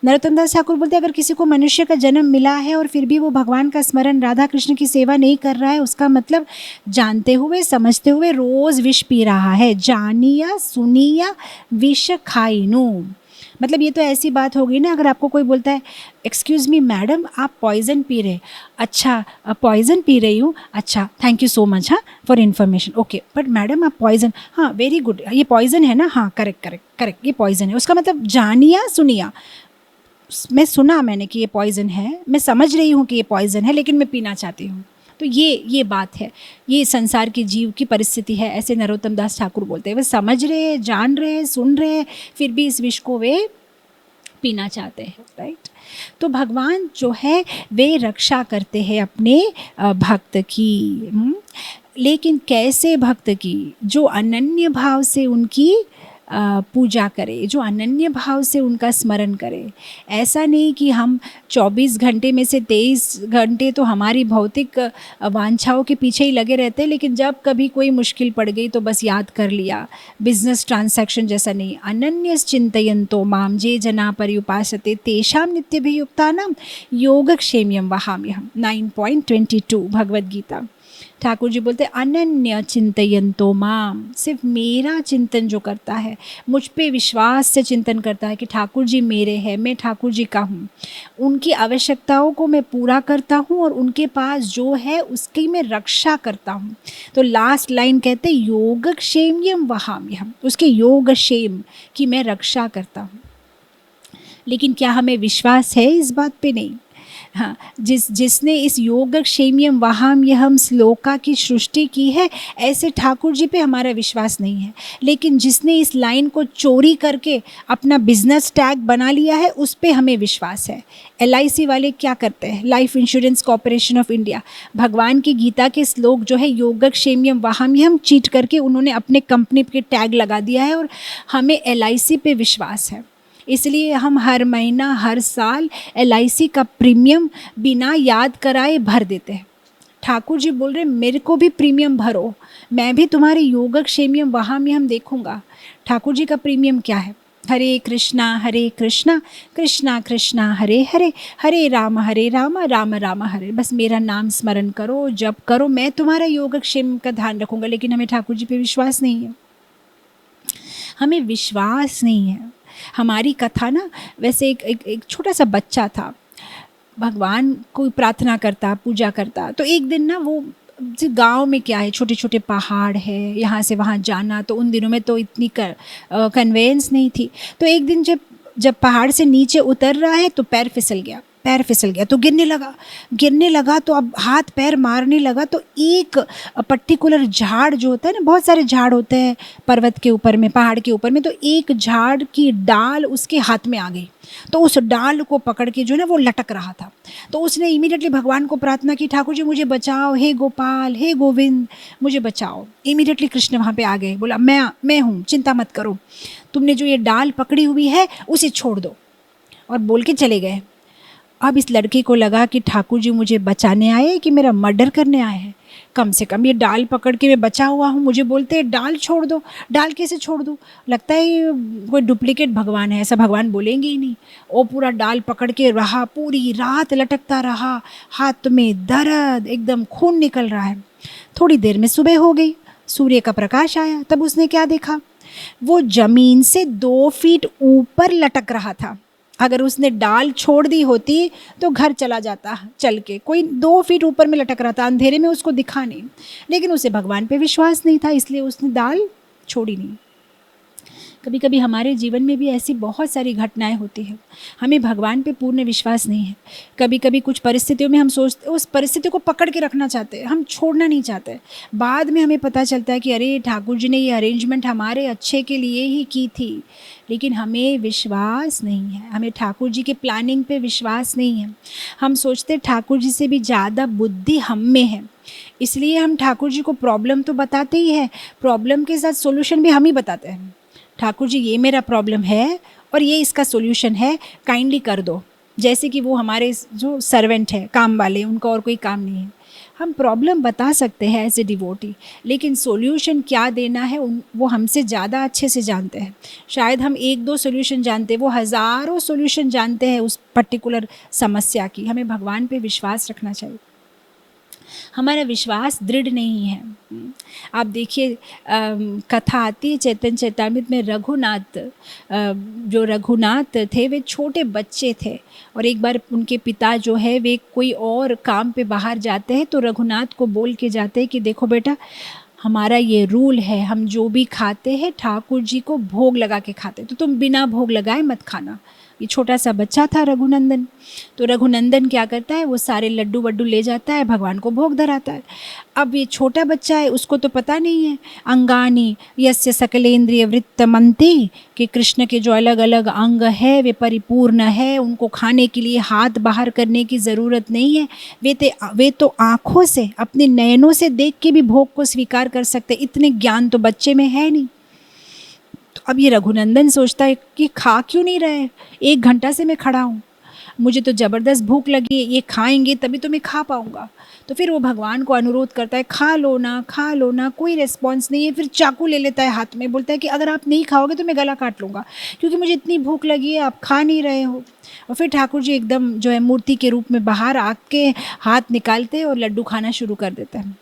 नरोत्तम दास ठाकुर बोलते हैं अगर किसी को मनुष्य का जन्म मिला है और फिर भी वो भगवान का स्मरण, राधा कृष्ण की सेवा नहीं कर रहा है, उसका मतलब जानते हुए समझते हुए रोज़ विष पी रहा है। जानिया सुनिया विष खाइनु, मतलब ये तो ऐसी बात होगी ना, अगर आपको कोई बोलता है एक्सक्यूज़ मी मैडम आप पॉइज़न पी रहे, अच्छा पॉइज़न पी रही हूँ, अच्छा थैंक यू सो मच हाँ for information, okay but madam आप पॉइज़न, हाँ वेरी गुड, ये पॉइज़न है ना, हाँ करेक्ट करेक्ट करेक्ट ये पॉइज़न है। उसका मतलब जानिया सुनिया, मैं सुना मैंने कि ये पॉइज़न है, मैं समझ रही हूँ कि ये पॉइज़न है, लेकिन मैं पीना चाहती हूँ। तो ये बात है, ये संसार के जीव की परिस्थिति है, ऐसे नरोत्तम दास ठाकुर बोलते हैं। वे समझ रहे हैं, जान रहे हैं, सुन रहे हैं, फिर भी इस विष को वे पीना चाहते हैं, राइट। तो भगवान जो है वे रक्षा करते हैं अपने भक्त की, लेकिन कैसे भक्त की? जो अनन्य भाव से उनकी पूजा करे, जो अनन्य भाव से उनका स्मरण करे। ऐसा नहीं कि हम 24 घंटे में से 23 घंटे तो हमारी भौतिक वांछाओं के पीछे ही लगे रहते हैं, लेकिन जब कभी कोई मुश्किल पड़ गई तो बस याद कर लिया, बिजनेस ट्रांसैक्शन जैसा नहीं। अनन्यस चिंतयन्तो माम जे जना पर्युपासते तेषां नित्यभियुक्तानां योगक्षेम्यं वहाम्यहम् 9.22 भगवद गीता। ठाकुर जी बोलते अनन्य चिंतयन्तो माम, सिर्फ मेरा चिंतन जो करता है, मुझ पे विश्वास से चिंतन करता है कि ठाकुर जी मेरे हैं, मैं ठाकुर जी का हूँ, उनकी आवश्यकताओं को मैं पूरा करता हूँ और उनके पास जो है उसकी मैं रक्षा करता हूँ। तो लास्ट लाइन कहते योगक्षेम्यम वहाम्यहम्, उसके योगक्षेम की मैं रक्षा करता हूँ। लेकिन क्या हमें विश्वास है इस बात पे? नहीं। हाँ, जिसने इस योगक्षेम्यम वहाम्यहम् श्लोका की सृष्टि की है, ऐसे ठाकुर जी पे हमारा विश्वास नहीं है। लेकिन जिसने इस लाइन को चोरी करके अपना बिजनेस टैग बना लिया है, उस पे हमें विश्वास है। LIC वाले क्या करते हैं, life insurance corporation of India, भगवान की गीता के श्लोक जो है योगक्षेम्यम वहाम्यहम् चीट करके उन्होंने अपने कंपनी पे टैग लगा दिया है, और हमें LIC पे विश्वास है। इसलिए हम हर महीना हर साल LIC का प्रीमियम बिना याद कराए भर देते हैं। ठाकुर जी बोल रहे मेरे को भी प्रीमियम भरो, मैं भी तुम्हारे योगक्षेम्यम वहाम्यहम् देखूंगा। ठाकुर जी का प्रीमियम क्या है? हरे कृष्णा कृष्णा कृष्णा हरे हरे, हरे राम राम राम हरे। बस मेरा नाम स्मरण करो, जप करो, मैं तुम्हारा योगक्षेम का ध्यान रखूंगा। लेकिन हमें ठाकुर जी पे विश्वास नहीं है, हमें विश्वास नहीं है। हमारी कथा ना, वैसे एक छोटा सा बच्चा था, भगवान को प्रार्थना करता, पूजा करता। तो एक दिन ना, वो गांव में क्या है, छोटे छोटे पहाड़ है, यहाँ से वहाँ जाना, तो उन दिनों में तो इतनी कन्वेंस नहीं थी। तो एक दिन जब पहाड़ से नीचे उतर रहा है तो पैर फिसल गया तो गिरने लगा तो अब हाथ पैर मारने लगा। तो एक पर्टिकुलर झाड़ जो होता है ना, बहुत सारे झाड़ होते हैं पर्वत के ऊपर में, पहाड़ के ऊपर में, तो एक झाड़ की डाल उसके हाथ में आ गई। तो उस डाल को पकड़ के जो है ना, वो लटक रहा था। तो उसने इमीडिएटली भगवान को प्रार्थना की, ठाकुर जी मुझे बचाओ, हे गोपाल, हे गोविंद मुझे बचाओ। इमीडिएटली कृष्ण वहाँ पे आ गए, बोला मैं हूँ, चिंता मत करो, तुमने जो ये डाल पकड़ी हुई है उसे छोड़ दो, और बोल के चले गए। अब इस लड़के को लगा कि ठाकुर जी मुझे बचाने आए कि मेरा मर्डर करने आए हैं। कम से कम ये डाल पकड़ के मैं बचा हुआ हूँ, मुझे बोलते हैं डाल छोड़ दो। डाल कैसे छोड़ दूँ? लगता है ये कोई डुप्लीकेट भगवान है, ऐसा भगवान बोलेंगे ही नहीं। वो पूरा डाल पकड़ के रहा, पूरी रात लटकता रहा, हाथ में दर्द, एकदम खून निकल रहा है। थोड़ी देर में सुबह हो गई, सूर्य का प्रकाश आया। तब उसने क्या देखा, वो जमीन से 2 फीट ऊपर लटक रहा था। अगर उसने डाल छोड़ दी होती तो घर चला जाता चल के। कोई 2 फीट ऊपर में लटक रहा था, अंधेरे में उसको दिखा नहीं, लेकिन उसे भगवान पे विश्वास नहीं था, इसलिए उसने डाल छोड़ी नहीं। कभी कभी हमारे जीवन में भी ऐसी बहुत सारी घटनाएं होती हैं, हमें भगवान पे पूर्ण विश्वास नहीं है। कभी कभी कुछ परिस्थितियों में हम सोचते, उस परिस्थिति को पकड़ के रखना चाहते हैं, हम छोड़ना नहीं चाहते। बाद में हमें पता चलता है कि अरे ठाकुर जी ने ये अरेंजमेंट हमारे अच्छे के लिए ही की थी। लेकिन हमें विश्वास नहीं है, हमें ठाकुर जी के प्लानिंग पे विश्वास नहीं है। हम सोचते ठाकुर जी से भी ज़्यादा बुद्धि हम में है, इसलिए हम ठाकुर जी को प्रॉब्लम तो बताते ही है, प्रॉब्लम के साथ सोल्यूशन भी हम ही बताते हैं। ठाकुर जी ये मेरा प्रॉब्लम है और ये इसका सोल्यूशन है, काइंडली कर दो। जैसे कि वो हमारे जो सर्वेंट है, काम वाले, उनका और कोई काम नहीं है। हम प्रॉब्लम बता सकते हैं एज ए डिवोटी, लेकिन सॉल्यूशन क्या देना है वो हमसे ज़्यादा अच्छे से जानते हैं। शायद हम एक दो सॉल्यूशन जानते हैं, वो हज़ारों सॉल्यूशन जानते हैं उस पर्टिकुलर समस्या की। हमें भगवान पे विश्वास रखना चाहिए। हमारा विश्वास दृढ़ नहीं है। आप देखिए कथा आती है चैतन्य चैतामृत में, रघुनाथ जो रघुनाथ थे वे छोटे बच्चे थे, और एक बार उनके पिता जो है वे कोई और काम पे बाहर जाते हैं, तो रघुनाथ को बोल के जाते हैं कि देखो बेटा, हमारा ये रूल है, हम जो भी खाते हैं ठाकुर जी को भोग लगा के खाते, तो तुम बिना भोग लगाए मत खाना। ये छोटा सा बच्चा था रघुनंदन, तो रघुनंदन क्या करता है, वो सारे लड्डू वड्डू ले जाता है, भगवान को भोग धराता है। अब ये छोटा बच्चा है, उसको तो पता नहीं है, अंगानी यस्य सकलेंद्रिय वृत्तमंती, कि कृष्ण के जो अलग अलग अंग है वे परिपूर्ण है, उनको खाने के लिए हाथ बाहर करने की ज़रूरत नहीं है, वे तो आँखों से, अपने नयनों से देख के भी भोग को स्वीकार कर सकते। इतने ज्ञान तो बच्चे में है नहीं। तो अब ये रघुनंदन सोचता है कि खा क्यों नहीं रहे, 1 घंटा से मैं खड़ा हूँ, मुझे तो ज़बरदस्त भूख लगी है, ये खाएंगे तभी तो मैं खा पाऊँगा। तो फिर वो भगवान को अनुरोध करता है, खा लो ना, खा लो ना। कोई रिस्पॉन्स नहीं है। फिर चाकू ले लेता है हाथ में, बोलता है कि अगर आप नहीं खाओगे तो मैं गला काट लूँगा, क्योंकि मुझे इतनी भूख लगी है, आप खा नहीं रहे हो। और फिर ठाकुर जी एकदम जो है मूर्ति के रूप में बाहर आके हाथ निकालते हैं और लड्डू खाना शुरू कर देते हैं।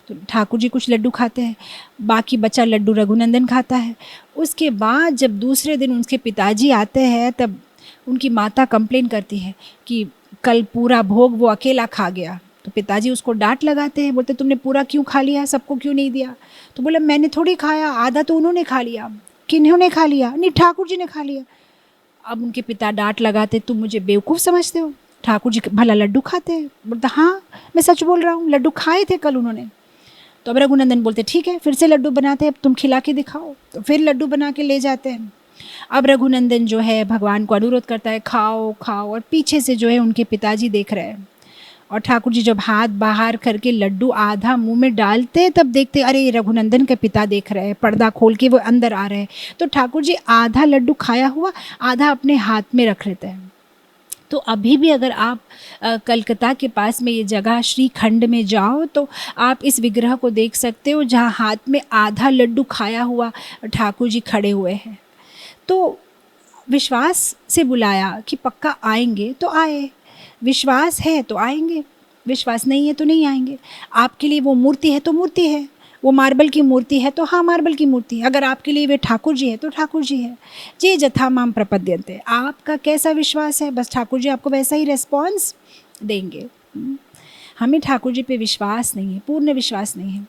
तो ठाकुर जी कुछ लड्डू खाते हैं, बाकी बचा लड्डू रघुनंदन खाता है। उसके बाद जब दूसरे दिन उनके पिताजी आते हैं, तब उनकी माता कंप्लेन करती है कि कल पूरा भोग वो अकेला खा गया। तो पिताजी उसको डांट लगाते हैं, बोलते तुमने पूरा क्यों खा लिया, सबको क्यों नहीं दिया। तो बोला मैंने थोड़ी खाया, आधा तो उन्होंने खा लिया। किन्होंने खा लिया? नहीं, ठाकुर जी ने खा लिया। अब उनके पिता डांट लगाते, तुम मुझे बेवकूफ़ समझते हो, ठाकुर जी भला लड्डू खाते हैं? बोलता हाँ मैं सच बोल रहा हूँ, लड्डू खाए थे कल उन्होंने। तो अब रघुनंदन बोलते ठीक है, फिर से लड्डू बनाते हैं, अब तुम खिला के दिखाओ। तो फिर लड्डू बना के ले जाते हैं। अब रघुनंदन जो है भगवान को अनुरोध करता है, खाओ खाओ, और पीछे से जो है उनके पिताजी देख रहे हैं। और ठाकुर जी जब हाथ बाहर करके लड्डू आधा मुंह में डालते हैं, तब देखते अरे ये रघुनंदन के पिता देख रहे हैं, पर्दा खोल के वो अंदर आ रहे हैं। तो ठाकुर जी आधा लड्डू खाया हुआ, आधा अपने हाथ में रख लेते हैं। तो अभी भी अगर आप कलकत्ता के पास में ये जगह श्रीखंड में जाओ, तो आप इस विग्रह को देख सकते हो, जहाँ हाथ में आधा लड्डू खाया हुआ ठाकुर जी खड़े हुए हैं। तो विश्वास से बुलाया कि पक्का आएंगे, तो आए। विश्वास है तो आएंगे, विश्वास नहीं है तो नहीं आएंगे। आपके लिए वो मूर्ति है तो मूर्ति है, वो मार्बल की मूर्ति है तो हाँ मार्बल की मूर्ति है। अगर आपके लिए वे ठाकुर जी है तो ठाकुर जी है। जे जथा माम प्रपद्यन्ते, आपका कैसा विश्वास है, बस ठाकुर जी आपको वैसा ही रेस्पॉन्स देंगे। हमें ठाकुर जी पे विश्वास नहीं है, पूर्ण विश्वास नहीं है।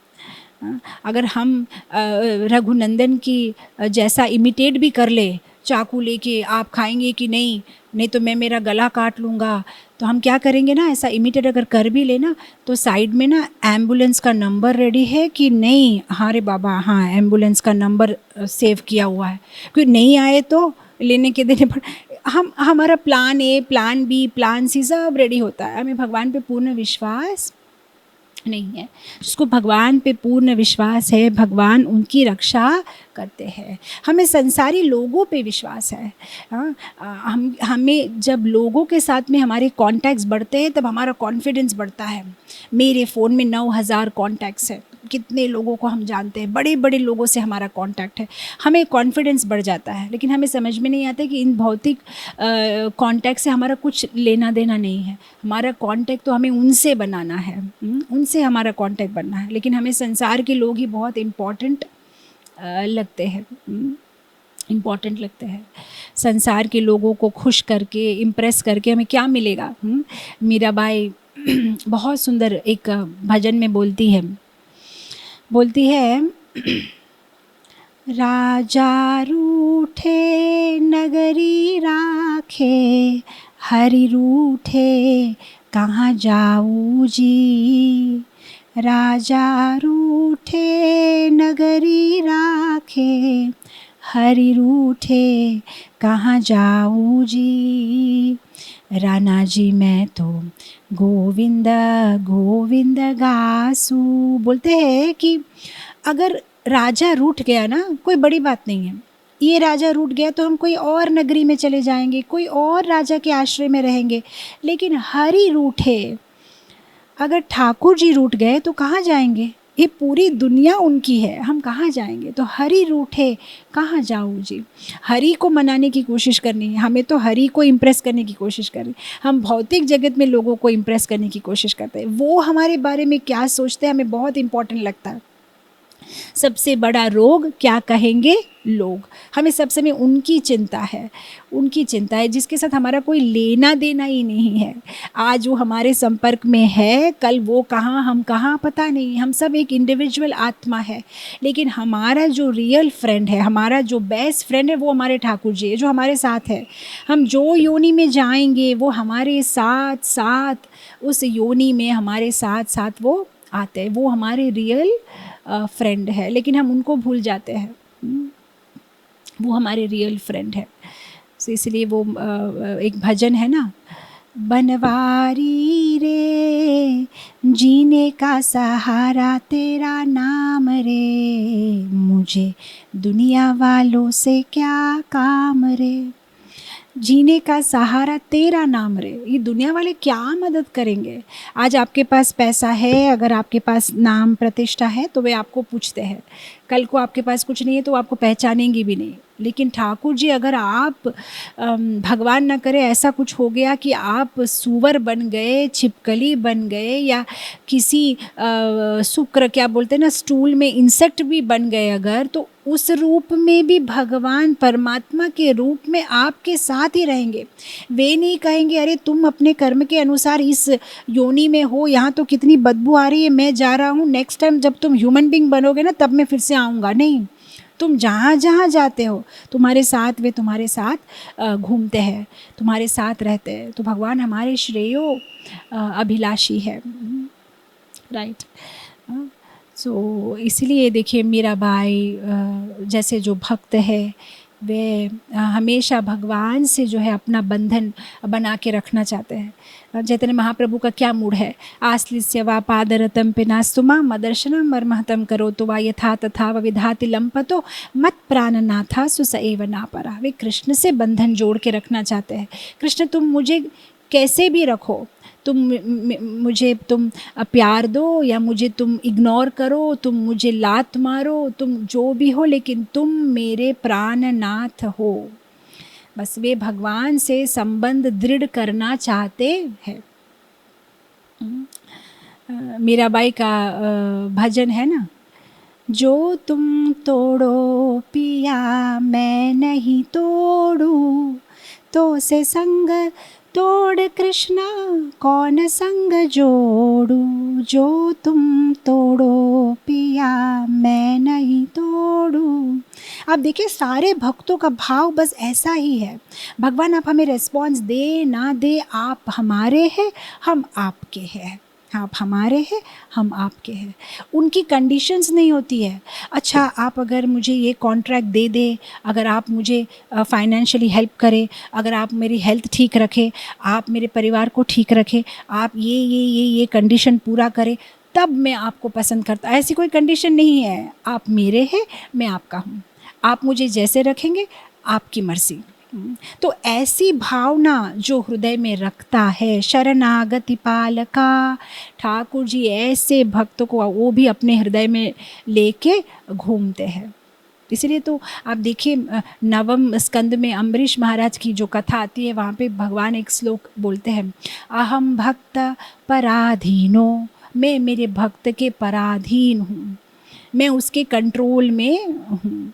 अगर हम रघुनंदन की जैसा इमिटेट भी कर ले, चाकू लेके आप खाएंगे कि नहीं, नहीं तो मैं मेरा गला काट लूँगा, तो हम क्या करेंगे ना, ऐसा इमिटेट अगर कर भी लेना, तो साइड में ना एम्बुलेंस का नंबर रेडी है कि नहीं, हाँ रे बाबा हाँ एम्बुलेंस का नंबर सेव किया हुआ है, क्योंकि नहीं आए तो लेने के देने पर हमारा plan A, plan B, plan C सब रेडी होता है। हमें भगवान पे पूर्ण विश्वास नहीं है। जिसको भगवान पे पूर्ण विश्वास है, भगवान उनकी रक्षा करते हैं। हमें संसारी लोगों पे विश्वास है। हमें जब लोगों के साथ में हमारे कॉन्टैक्ट्स बढ़ते हैं, तब हमारा कॉन्फिडेंस बढ़ता है। मेरे फ़ोन में 9000 कॉन्टैक्ट्स हैं, कितने लोगों को हम जानते हैं, बड़े बड़े लोगों से हमारा कांटेक्ट है, हमें कॉन्फिडेंस बढ़ जाता है। लेकिन हमें समझ में नहीं आता कि इन भौतिक कांटेक्ट से हमारा कुछ लेना देना नहीं है। हमारा कांटेक्ट तो हमें उनसे बनाना है, उनसे हमारा कांटेक्ट बनना है। लेकिन हमें संसार के लोग ही बहुत इम्पॉर्टेंट लगते हैं, इम्पॉर्टेंट लगते हैं। संसार के लोगों को खुश करके, इम्प्रेस करके हमें क्या मिलेगा। मीराबाई बहुत सुंदर एक भजन में बोलती है, राजा रूठे नगरी राखे, हरि रूठे कहाँ जाऊँ जी। राजा रूठे नगरी राखे, हरि रूठे कहाँ जाऊँ जी। राणा जी मैं तो गोविंद गोविंद गासू। बोलते हैं कि अगर राजा रूठ गया ना, कोई बड़ी बात नहीं है, ये राजा रूठ गया तो हम कोई और नगरी में चले जाएंगे, कोई और राजा के आश्रय में रहेंगे। लेकिन हरि रूठे, अगर ठाकुर जी रूठ गए तो कहाँ जाएंगे? ये पूरी दुनिया उनकी है, हम कहाँ जाएंगे? तो हरि रूठे कहाँ जाऊँ जी? हरि को मनाने की कोशिश करनी है हमें, तो हरि को इम्प्रेस करने की कोशिश करें। हम भौतिक जगत में लोगों को इम्प्रेस करने की कोशिश करते हैं, वो हमारे बारे में क्या सोचते हैं हमें बहुत इंपॉर्टेंट लगता है। सबसे बड़ा रोग क्या कहेंगे लोग, हमें सब समय उनकी चिंता है, उनकी चिंता है जिसके साथ हमारा कोई लेना देना ही नहीं है। आज वो हमारे संपर्क में है, कल वो कहाँ हम कहाँ पता नहीं। हम सब एक इंडिविजुअल आत्मा है, लेकिन हमारा जो रियल फ्रेंड है, हमारा जो बेस्ट फ्रेंड है, वो हमारे ठाकुर जी है जो हमारे साथ है। हम जो योनि में जाएंगे वो हमारे साथ साथ उस योनि में हमारे साथ साथ वो आते हैं, वो हमारे रियल फ्रेंड है, लेकिन हम उनको भूल जाते हैं। वो हमारे रियल फ्रेंड है। तो इसलिए वो एक भजन है ना, बनवारी रे जीने का सहारा तेरा नाम रे, मुझे दुनिया वालों से क्या काम रे। जीने का सहारा तेरा नाम रे, ये दुनिया वाले क्या मदद करेंगे? आज आपके पास पैसा है, अगर आपके पास नाम प्रतिष्ठा है तो वे आपको पूछते हैं। कल को आपके पास कुछ नहीं है तो आपको पहचानेंगे भी नहीं। लेकिन ठाकुर जी, अगर आप भगवान ना करे ऐसा कुछ हो गया कि आप सूअर बन गए, छिपकली बन गए, या किसी शुक्र क्या बोलते हैं ना, स्टूल में इंसेक्ट भी बन गए अगर, तो उस रूप में भी भगवान परमात्मा के रूप में आपके साथ ही रहेंगे। वे नहीं कहेंगे अरे तुम अपने कर्म के अनुसार इस योनि में हो, यहाँ तो कितनी बदबू आ रही है, मैं जा रहा हूँ, नेक्स्ट टाइम जब तुम ह्यूमन बीइंग बनोगे ना तब मैं फिर से आऊँगा। नहीं, तुम जहाँ जहाँ जाते हो तुम्हारे साथ वे तुम्हारे साथ घूमते हैं, तुम्हारे साथ रहते हैं। तो भगवान हमारे श्रेयो अभिलाषी है, राइट। सो इसलिए देखिए मीराबाई जैसे जो भक्त है वे हमेशा भगवान से जो है अपना बंधन बना के रखना चाहते हैं। चैतन्य महाप्रभु का क्या मूड है, आश्लिष्य वा पादरतम पिनास्तुमा मदर्शनम मर्महतम करो तो वा यथा तथा व विधाति लंपतो मत प्राणनाथा सुस एव नापरा। वे कृष्ण से बंधन जोड़ के रखना चाहते हैं। कृष्ण तुम मुझे कैसे भी रखो, तुम मुझे तुम प्यार दो या मुझे तुम इग्नोर करो, तुम मुझे लात मारो, तुम जो भी हो, लेकिन तुम मेरे प्राणनाथ हो। बस वे भगवान से संबंध दृढ़ करना चाहते हैं। मीराबाई का भजन है ना, जो तुम तोड़ो पिया मैं नहीं तोड़ू, तो से संग तोड़ कृष्णा कौन संग जोड़ू, जो तुम तोड़ो पिया मैं नहीं तोड़ू। आप देखिए सारे भक्तों का भाव बस ऐसा ही है। भगवान आप हमें रिस्पॉन्स दे ना दे, आप हमारे हैं हम आपके हैं, आप हमारे हैं हम आपके हैं। उनकी कंडीशंस नहीं होती है। अच्छा आप अगर मुझे ये कॉन्ट्रैक्ट दे दे, अगर आप मुझे फाइनेंशियली हेल्प करें, अगर आप मेरी हेल्थ ठीक रखें, आप मेरे परिवार को ठीक रखें, आप ये कंडीशन पूरा करें, तब मैं आपको पसंद करता। ऐसी कोई कंडीशन नहीं है। आप मेरे हैं, मैं आपका हूँ, आप मुझे जैसे रखेंगे आपकी मर्जी। तो ऐसी भावना जो हृदय में रखता है शरणागति पालका, ठाकुर जी ऐसे भक्तों को वो भी अपने हृदय में लेके घूमते हैं। इसलिए तो आप देखिए नवम स्कंद में अम्बरीश महाराज की जो कथा आती है, वहाँ पे भगवान एक श्लोक बोलते हैं, अहम भक्त पराधीनो, मैं मेरे भक्त के पराधीन हूँ, मैं उसके कंट्रोल में हूँ,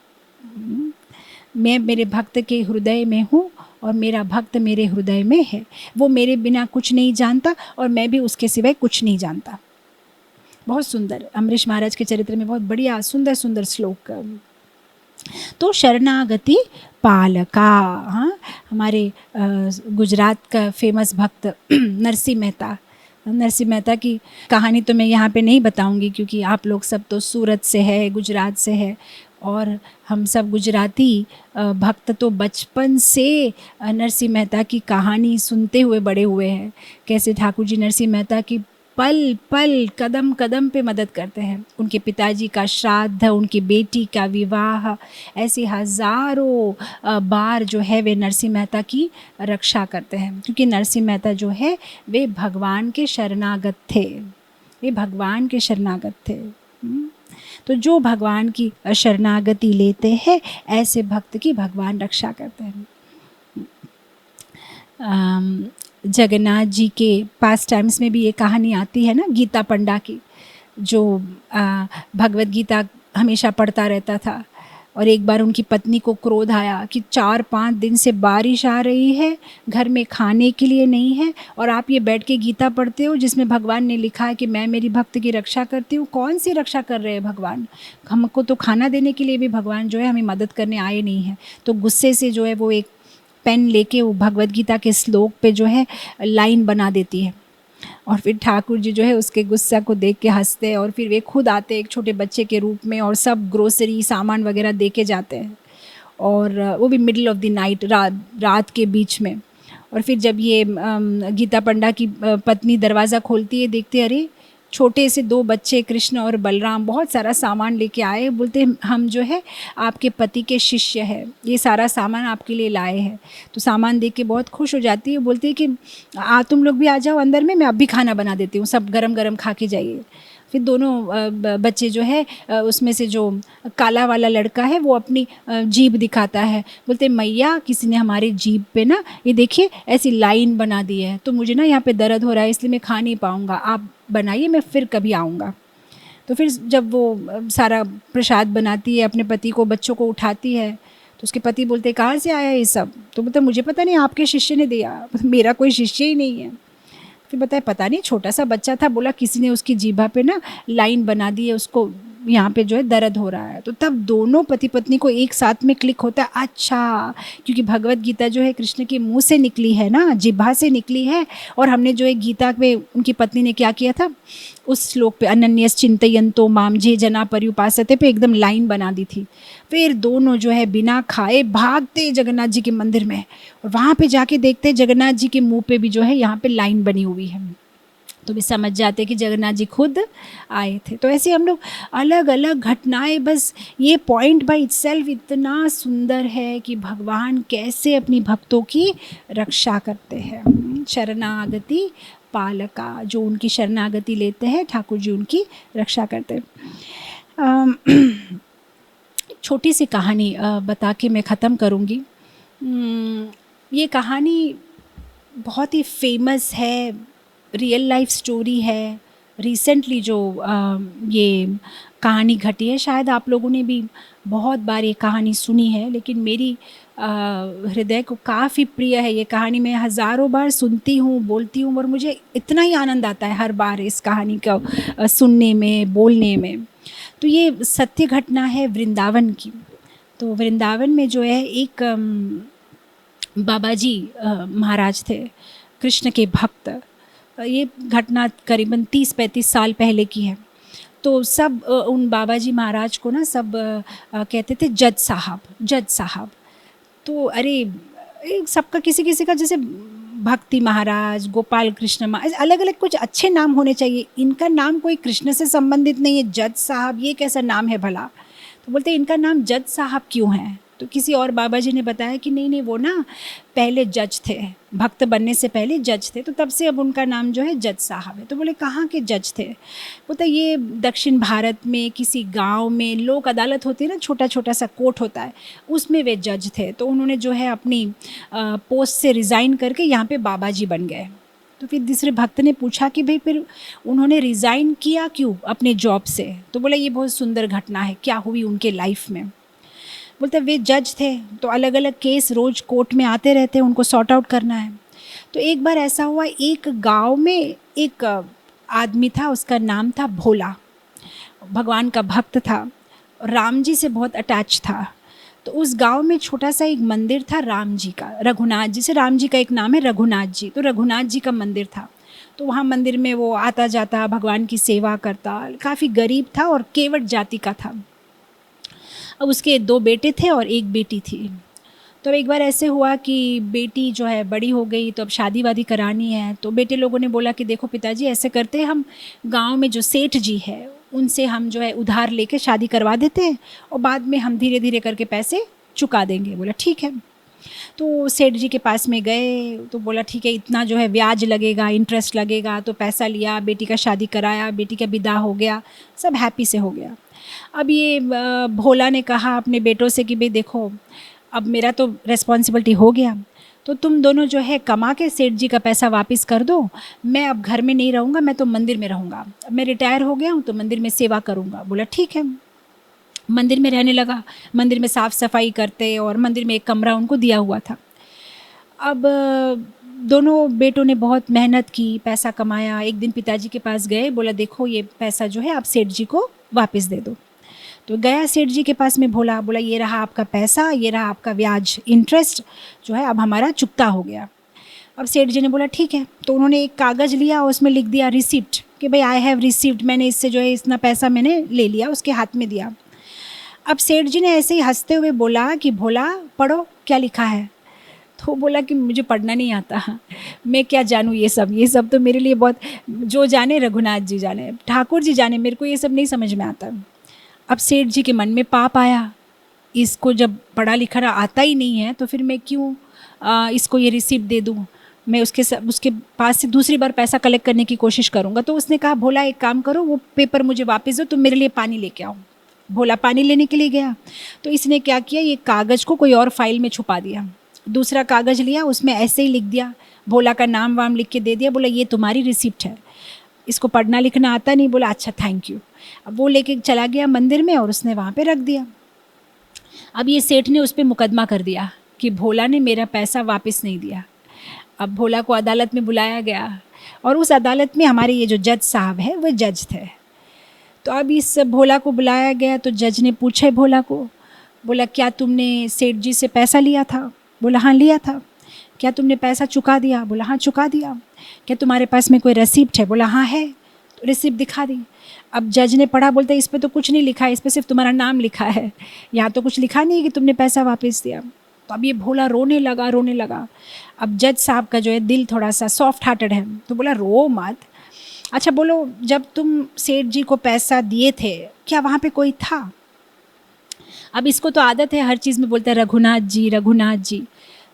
मैं मेरे भक्त के हृदय में हूँ और मेरा भक्त मेरे हृदय में है। वो मेरे बिना कुछ नहीं जानता और मैं भी उसके सिवाय कुछ नहीं जानता। बहुत सुंदर अम्बरीश महाराज के चरित्र में बहुत बढ़िया सुंदर सुंदर श्लोक। तो शरणागति पालका, हाँ, हमारे गुजरात का फेमस भक्त नरसिंह मेहता की कहानी तो मैं यहाँ पे नहीं बताऊंगी, क्योंकि आप लोग सब तो सूरत से है, गुजरात से है, और हम सब गुजराती भक्त तो बचपन से नरसिंह मेहता की कहानी सुनते हुए बड़े हुए हैं। कैसे ठाकुर जी नरसिंह मेहता की पल पल कदम कदम पे मदद करते हैं। उनके पिताजी का श्राद्ध, उनकी बेटी का विवाह, ऐसे हज़ारों बार जो है वे नरसिंह मेहता की रक्षा करते हैं, क्योंकि नरसिंह मेहता जो है वे भगवान के शरणागत थे। ये भगवान के शरणागत थे। तो जो भगवान की शरणागति लेते हैं, ऐसे भक्त की भगवान रक्षा करते हैं। जगन्नाथ जी के पास टाइम्स में भी ये कहानी आती है ना, गीता पंडा की, जो भगवत गीता हमेशा पढ़ता रहता था। और एक बार उनकी पत्नी को क्रोध आया कि 4-5 दिन से बारिश आ रही है, घर में खाने के लिए नहीं है, और आप ये बैठ के गीता पढ़ते हो जिसमें भगवान ने लिखा है कि मैं मेरी भक्त की रक्षा करती हूँ। कौन सी रक्षा कर रहे हैं भगवान? हमको तो खाना देने के लिए भी भगवान जो है हमें मदद करने आए नहीं हैं। तो गुस्से से जो है वो एक पेन लेके वो भगवत गीता के श्लोक पे जो है लाइन बना देती है। और फिर ठाकुर जी जो है उसके गुस्सा को देख के हंसते हैं, और फिर वे खुद आते एक छोटे बच्चे के रूप में और सब ग्रोसरी सामान वगैरह दे के जाते हैं, और वो भी मिडिल ऑफ द नाइट, रात के बीच में। और फिर जब ये गीता पंडा की पत्नी दरवाज़ा खोलती है, देखते अरे छोटे से 2 बच्चे कृष्ण और बलराम बहुत सारा सामान लेके आए। बोलते हम जो है आपके पति के शिष्य हैं, ये सारा सामान आपके लिए लाए हैं। तो सामान देख के बहुत खुश हो जाती है, बोलती है कि तुम लोग भी आ जाओ अंदर में, मैं अभी खाना बना देती हूँ, सब गरम गरम खा के जाइए। फिर दोनों बच्चे जो है उसमें से जो काला वाला लड़का है वो अपनी जीभ दिखाता है, बोलते मैया किसी ने हमारे जीभ पे ना ये देखिए ऐसी लाइन बना दी है, तो मुझे ना यहाँ पे दर्द हो रहा है इसलिए मैं खा नहीं पाऊँगा, आप बनाइए, मैं फिर कभी आऊँगा। तो फिर जब वो सारा प्रसाद बनाती है, अपने पति को बच्चों को उठाती है, तो उसके पति बोलते कहाँ से आया ये सब? तो बोलते मुझे पता नहीं, आपके शिष्य ने दिया, मेरा कोई शिष्य ही नहीं है। फिर बताए पता नहीं, छोटा सा बच्चा था, बोला किसी ने उसकी जीभा पे ना लाइन बना दी है, उसको यहाँ पे जो है दर्द हो रहा है। तो तब दोनों पति पत्नी को एक साथ में क्लिक होता है, अच्छा क्योंकि भगवत गीता जो है कृष्ण के मुंह से निकली है ना, जिह्वा से निकली है, और हमने जो है गीता में उनकी पत्नी ने क्या किया था, उस श्लोक पे अनन्यस चिंतयन्तो माम जे जना पर्युपासते पे एकदम लाइन बना दी थी। फिर दोनों जो है बिना खाए भागते जगन्नाथ जी के मंदिर में, और वहाँ पे जाके देखते जगन्नाथ जी के मुंह पे भी जो है यहाँ पे लाइन बनी हुई है। तो भी समझ जाते कि जगन्नाथ जी खुद आए थे। तो ऐसे हम लोग अलग अलग घटनाएं, बस ये पॉइंट बाय इटसेल्फ इतना सुंदर है कि भगवान कैसे अपनी भक्तों की रक्षा करते हैं। शरणागति पालका, जो उनकी शरणागति लेते हैं ठाकुर जी उनकी रक्षा करते हैं। छोटी सी कहानी बता के मैं ख़त्म करूँगी। ये कहानी बहुत ही फेमस है, रियल लाइफ स्टोरी है। रिसेंटली जो ये कहानी घटी है, शायद आप लोगों ने भी बहुत बार ये कहानी सुनी है, लेकिन मेरी हृदय को काफ़ी प्रिय है ये कहानी। मैं हज़ारों बार सुनती हूँ, बोलती हूँ, और मुझे इतना ही आनंद आता है हर बार इस कहानी का सुनने में, बोलने में। तो ये सत्य घटना है वृंदावन की। तो वृंदावन में जो है एक बाबा जी महाराज थे, कृष्ण के भक्त। ये घटना करीबन 30-35 साल पहले की है। तो सब उन बाबा जी महाराज को ना सब कहते थे जज साहब, जज साहब। तो अरे सबका किसी किसी का, जैसे भक्ति महाराज, गोपाल कृष्ण महाराज, अलग अलग कुछ अच्छे नाम होने चाहिए। इनका नाम कोई कृष्ण से संबंधित नहीं है, जज साहब, ये कैसा नाम है भला? तो बोलते इनका नाम जज साहब क्यों है? तो किसी और बाबा जी ने बताया कि नहीं नहीं, वो ना पहले जज थे, भक्त बनने से पहले जज थे, तो तब से अब उनका नाम जो है जज साहब है। तो बोले कहाँ के जज थे? बोलते ये दक्षिण भारत में किसी गांव में लोक अदालत होती है ना, छोटा छोटा सा कोर्ट होता है, उसमें वे जज थे। तो उन्होंने जो है अपनी पोस्ट से रिज़ाइन करके यहाँ पे बाबा जी बन गए। तो फिर दूसरे भक्त ने पूछा कि भाई फिर उन्होंने रिज़ाइन किया क्यों अपने जॉब से? तो बोला ये बहुत सुंदर घटना है, क्या हुई उनके लाइफ में। बोलते वे जज थे, तो अलग अलग केस रोज़ कोर्ट में आते रहते हैं, उनको सॉर्ट आउट करना है। तो एक बार ऐसा हुआ, एक गांव में एक आदमी था, उसका नाम था भोला, भगवान का भक्त था, राम जी से बहुत अटैच था। तो उस गांव में छोटा सा एक मंदिर था राम जी का, रघुनाथ जी से, राम जी का एक नाम है रघुनाथ जी, तो रघुनाथ जी का मंदिर था। तो वहाँ मंदिर में वो आता जाता, भगवान की सेवा करता, काफ़ी गरीब था और केवट जाति का था। अब उसके 2 बेटे थे और 1 बेटी थी। तो एक बार ऐसे हुआ कि बेटी जो है बड़ी हो गई, तो अब शादी वादी करानी है। तो बेटे लोगों ने बोला कि देखो पिताजी ऐसे करते हैं, हम गांव में जो सेठ जी है उनसे हम जो है उधार लेके शादी करवा देते हैं, और बाद में हम धीरे धीरे करके पैसे चुका देंगे। बोला ठीक है। तो सेठ जी के पास में गए तो बोला ठीक है, इतना जो है ब्याज लगेगा, इंटरेस्ट लगेगा। तो पैसा लिया, बेटी का शादी कराया, बेटी का विदा हो गया, सब हैप्पी से हो गया। अब ये भोला ने कहा अपने बेटों से कि भाई देखो, अब मेरा तो रिस्पॉन्सिबिलिटी हो गया, तो तुम दोनों जो है कमा के सेठ जी का पैसा वापस कर दो। मैं अब घर में नहीं रहूँगा, मैं तो मंदिर में रहूँगा। अब मैं रिटायर हो गया हूँ तो मंदिर में सेवा करूँगा। बोला ठीक है। मंदिर में रहने लगा, मंदिर में साफ़ सफाई करते, और मंदिर में एक कमरा उनको दिया हुआ था। अब दोनों बेटों ने बहुत मेहनत की, पैसा कमाया। एक दिन पिताजी के पास गए, बोला देखो ये पैसा जो है आप सेठ जी को वापस दे दो। तो गया सेठ जी के पास में भोला, बोला ये रहा आपका पैसा, ये रहा आपका ब्याज, इंटरेस्ट जो है अब हमारा चुकता हो गया। अब सेठ जी ने बोला ठीक है। तो उन्होंने एक कागज़ लिया, उसमें लिख दिया रिसिप्ट कि भाई आई हैव रिसीव्ड, मैंने इससे जो है इतना पैसा मैंने ले लिया, उसके हाथ में दिया। अब सेठ जी ने ऐसे ही हंसते हुए बोला कि भोला पढ़ो क्या लिखा है। तो बोला कि मुझे पढ़ना नहीं आता, मैं क्या जानूँ ये सब तो मेरे लिए बहुत, जो जाने रघुनाथ जी जाने, ठाकुर जी जाने, मेरे को ये सब नहीं समझ में आता। अब सेठ जी के मन में पाप आया, इसको जब पढ़ा लिखा आता ही नहीं है तो फिर मैं क्यों इसको ये रिसिप्ट दे दूँ, मैं उसके पास से दूसरी बार पैसा कलेक्ट करने की कोशिश करूँगा। तो उसने कहा भोला एक काम करो, वो पेपर मुझे वापस दो, तुम मेरे लिए पानी लेके आओ। भोला पानी लेने के लिए गया, तो इसने क्या किया, ये कागज़ को कोई और फाइल में छुपा दिया। दूसरा कागज़ लिया, उसमें ऐसे ही लिख दिया, भोला का नाम वाम लिख के दे दिया। बोला ये तुम्हारी रिसिप्ट है, इसको पढ़ना लिखना आता नहीं। बोला अच्छा थैंक यू। अब वो लेके चला गया मंदिर में और उसने वहाँ पे रख दिया। अब ये सेठ ने उस पर मुकदमा कर दिया कि भोला ने मेरा पैसा वापस नहीं दिया। अब भोला को अदालत में बुलाया गया, और उस अदालत में हमारे ये जो जज साहब है वो जज थे। तो अब इस भोला को बुलाया गया, तो जज ने पूछा भोला को, बोला क्या तुमने सेठ जी से पैसा लिया था। बोला हाँ लिया था। क्या तुमने पैसा चुका दिया। बोला हाँ चुका दिया। क्या तुम्हारे पास में कोई रिसिप्ट है। बोला हाँ है। तो रिसिप्ट दिखा दी। अब जज ने पढ़ा, बोलते इस पर तो कुछ नहीं लिखा है, इस पर सिर्फ तुम्हारा नाम लिखा है, यहाँ तो कुछ लिखा नहीं है कि तुमने पैसा वापस दिया। तो अब ये भोला रोने लगा। अब जज साहब का जो है दिल थोड़ा सा सॉफ्ट हार्टेड है, तो बोला रो मत। अच्छा बोलो, जब तुम सेठ जी को पैसा दिए थे क्या वहाँ पे कोई था। अब इसको तो आदत है हर चीज़ में बोलता है रघुनाथ जी।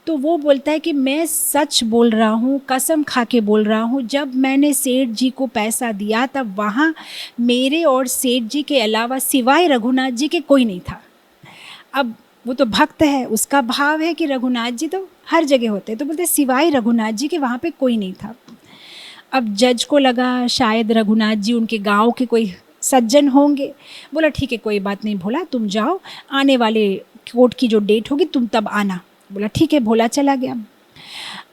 तो वो बोलता है कि मैं सच बोल रहा हूँ, कसम खा के बोल रहा हूँ, जब मैंने सेठ जी को पैसा दिया तब वहाँ मेरे और सेठ जी के अलावा सिवाय रघुनाथ जी के कोई नहीं था। अब वो तो भक्त है, उसका भाव है कि रघुनाथ जी तो हर जगह होते हैं, तो बोलते सिवाय रघुनाथ जी के वहाँ पे कोई नहीं था। अब जज को लगा शायद रघुनाथ जी उनके गांव के कोई सज्जन होंगे। बोला ठीक है कोई बात नहीं भोला, तुम जाओ, आने वाले कोर्ट की जो डेट होगी तुम तब आना। बोला ठीक है। भोला चला गया।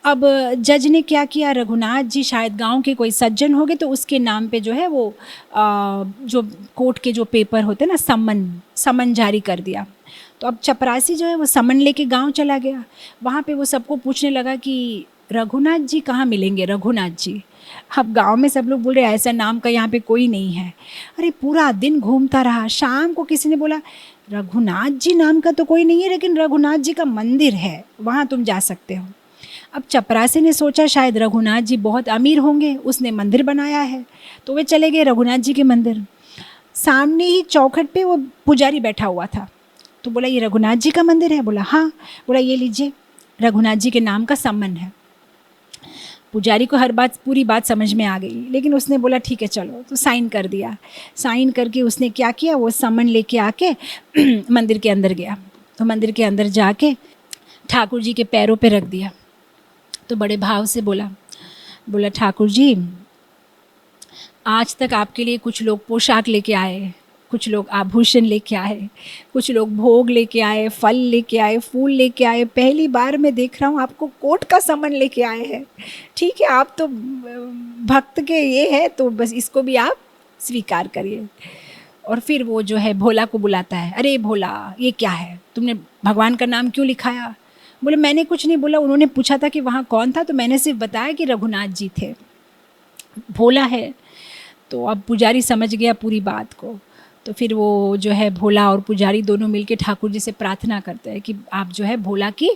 अब जज ने क्या किया, रघुनाथ जी शायद गांव के कोई सज्जन होंगे, तो उसके नाम पे जो है वो जो कोर्ट के जो पेपर होते हैं ना, समन जारी कर दिया। तो अब चपरासी जो है वो समन लेके गांव चला गया। वहाँ पे वो सबको पूछने लगा कि रघुनाथ जी कहाँ मिलेंगे, रघुनाथ जी। अब गांव में सब लोग बोल रहे ऐसा नाम का यहाँ पे कोई नहीं है। अरे पूरा दिन घूमता रहा, शाम को किसी ने बोला रघुनाथ जी नाम का तो कोई नहीं है, लेकिन रघुनाथ जी का मंदिर है, वहाँ तुम जा सकते हो। अब चपरासी ने सोचा शायद रघुनाथ जी बहुत अमीर होंगे, उसने मंदिर बनाया है, तो वे चले गए रघुनाथ जी के मंदिर। सामने ही चौखट पे वो पुजारी बैठा हुआ था, तो बोला ये रघुनाथ जी का मंदिर है। बोला हाँ। बोला ये लीजिए, रघुनाथ जी के नाम का सम्मन है। पुजारी को पूरी बात समझ में आ गई, लेकिन उसने बोला ठीक है चलो, तो साइन कर दिया। साइन करके उसने क्या किया, वो सम्मन लेके आके मंदिर के अंदर गया। तो मंदिर के अंदर जाके ठाकुर जी के पैरों पे रख दिया। तो बड़े भाव से बोला ठाकुर जी, आज तक आपके लिए कुछ लोग पोशाक लेके आए, कुछ लोग आभूषण लेके आए, कुछ लोग भोग लेके आए, फल लेके आए, फूल लेके आए, पहली बार मैं देख रहा हूँ आपको कोर्ट का समन लेके आए हैं। ठीक है, आप तो भक्त के ये है, तो बस इसको भी आप स्वीकार करिए। और फिर वो जो है भोला को बुलाता है, अरे भोला ये क्या है, तुमने भगवान का नाम क्यों लिखाया। बोले मैंने कुछ नहीं बोला, उन्होंने पूछा था कि वहाँ कौन था, तो मैंने सिर्फ बताया कि रघुनाथ जी थे। भोला है। तो अब पुजारी समझ गया पूरी बात को। तो फिर वो जो है भोला और पुजारी दोनों मिलके ठाकुर जी से प्रार्थना करते हैं कि आप जो है भोला की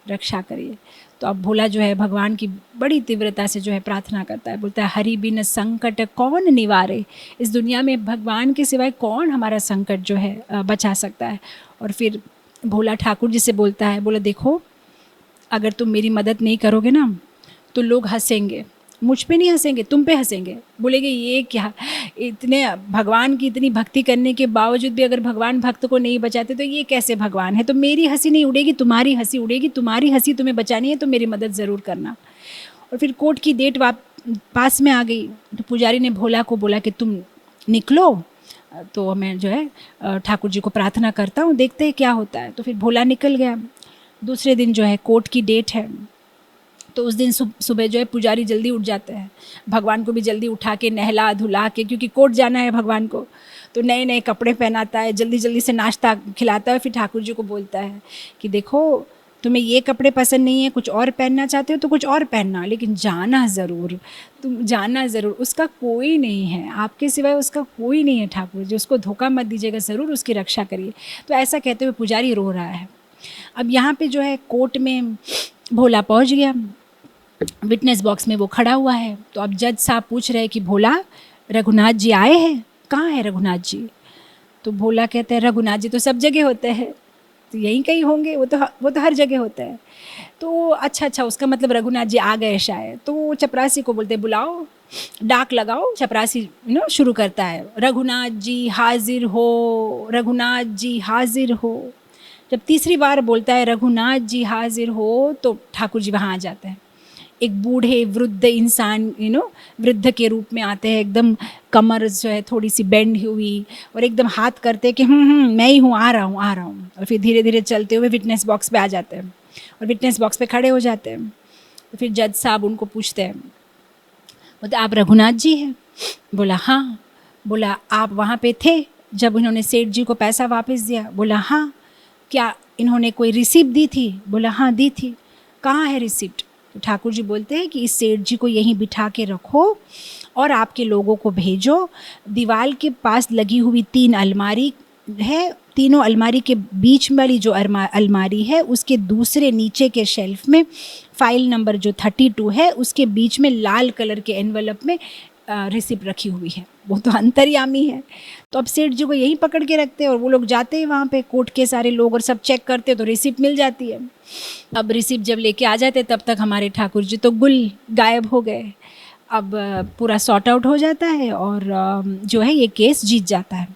रक्षा करिए। तो अब भोला जो है भगवान की बड़ी तीव्रता से जो है प्रार्थना करता है, बोलता है हरि बिन संकट कौन निवारे। इस दुनिया में भगवान के सिवाय कौन हमारा संकट जो है बचा सकता है। और फिर भोला ठाकुर जी से बोलता है, बोला देखो अगर तुम मेरी मदद नहीं करोगे ना तो लोग हंसेंगे, मुझ पे नहीं हंसेंगे, तुम पे हंसेंगे, बोलेंगे ये क्या, इतने भगवान की इतनी भक्ति करने के बावजूद भी अगर भगवान भक्त को नहीं बचाते तो ये कैसे भगवान है। तो मेरी हंसी नहीं उड़ेगी, तुम्हारी हंसी उड़ेगी, तुम्हारी हंसी तुम्हें बचानी है तो मेरी मदद ज़रूर करना। और फिर कोर्ट की डेट पास में आ गई तो पुजारी ने भोला को बोला कि तुम निकलो, तो मैं जो है ठाकुर जी को प्रार्थना करता हूँ, देखते हैं क्या होता है। तो फिर भोला निकल गया। दूसरे दिन जो है कोर्ट की डेट है, तो उस दिन सुबह जो है पुजारी जल्दी उठ जाते हैं, भगवान को भी जल्दी उठा के नहला धुला के, क्योंकि कोर्ट जाना है भगवान को, तो नए नए कपड़े पहनाता है, जल्दी जल्दी से नाश्ता खिलाता है। फिर ठाकुर जी को बोलता है कि देखो तुम्हें ये कपड़े पसंद नहीं है, कुछ और पहनना चाहते हो तो कुछ और पहनना, लेकिन जाना ज़रूर, तुम जाना ज़रूर, उसका कोई नहीं है आपके सिवाय, उसका कोई नहीं है ठाकुर जी, उसको धोखा मत दीजिएगा, ज़रूर उसकी रक्षा करिए। तो ऐसा कहते हुए पुजारी रो रहा है। अब यहाँ पे जो है कोर्ट में भोला पहुँच गया, विटनेस बॉक्स में वो खड़ा हुआ है। तो अब जज साहब पूछ रहे हैं कि भोला रघुनाथ जी आए हैं, कहाँ है रघुनाथ जी? तो भोला कहते हैं रघुनाथ जी तो सब जगह होते हैं, तो यहीं कहीं होंगे, वो तो हर जगह होता है। तो अच्छा उसका मतलब रघुनाथ जी आ गए शायद। तो चपरासी को बोलते बुलाओ, डाक लगाओ। चपरासी शुरू करता है, रघुनाथ जी हाजिर हो, रघुनाथ जी हाजिर हो। जब तीसरी बार बोलता है रघुनाथ जी हाजिर हो, तो ठाकुर जी वहाँ आ जाते हैं। एक बूढ़े वृद्ध इंसान वृद्ध के रूप में आते हैं, एकदम कमर जो है थोड़ी सी बेंड हुई, और एकदम हाथ करते हैं कि मैं ही हूँ, आ रहा हूँ। और फिर धीरे धीरे चलते हुए विटनेस बॉक्स पे आ जाते हैं और विटनेस बॉक्स पे खड़े हो जाते हैं। तो फिर जज साहब उनको पूछते हैं, बोलते आप रघुनाथ जी हैं? बोला हाँ। बोला आप वहाँ पे थे जब इन्होंने सेठ जी को पैसा वापस दिया? बोला हाँ। क्या इन्होंने कोई रिसिप्ट दी थी? बोला हाँ दी थी। कहाँ है रिसिप्ट? तो ठाकुर जी बोलते हैं कि इस सेठ जी को यहीं बिठा के रखो और आपके लोगों को भेजो। दीवार के पास लगी हुई 3 अलमारी है, तीनों अलमारी के बीच वाली जो अलमारी है उसके दूसरे नीचे के शेल्फ में फाइल नंबर जो 32 है उसके बीच में लाल कलर के एनवलप में रिसिप्ट रखी हुई है। वो तो अंतर्यामी है। तो अब सेठ जी को यहीं पकड़ के रखते हैं और वो लोग जाते हैं वहाँ पे, कोर्ट के सारे लोग, और सब चेक करते हैं तो रिसिप्ट मिल जाती है। अब रिसिप्ट जब लेके आ जाते तब तक हमारे ठाकुर जी तो गुल गायब हो गए। अब पूरा सॉर्ट आउट हो जाता है और जो है ये केस जीत जाता है।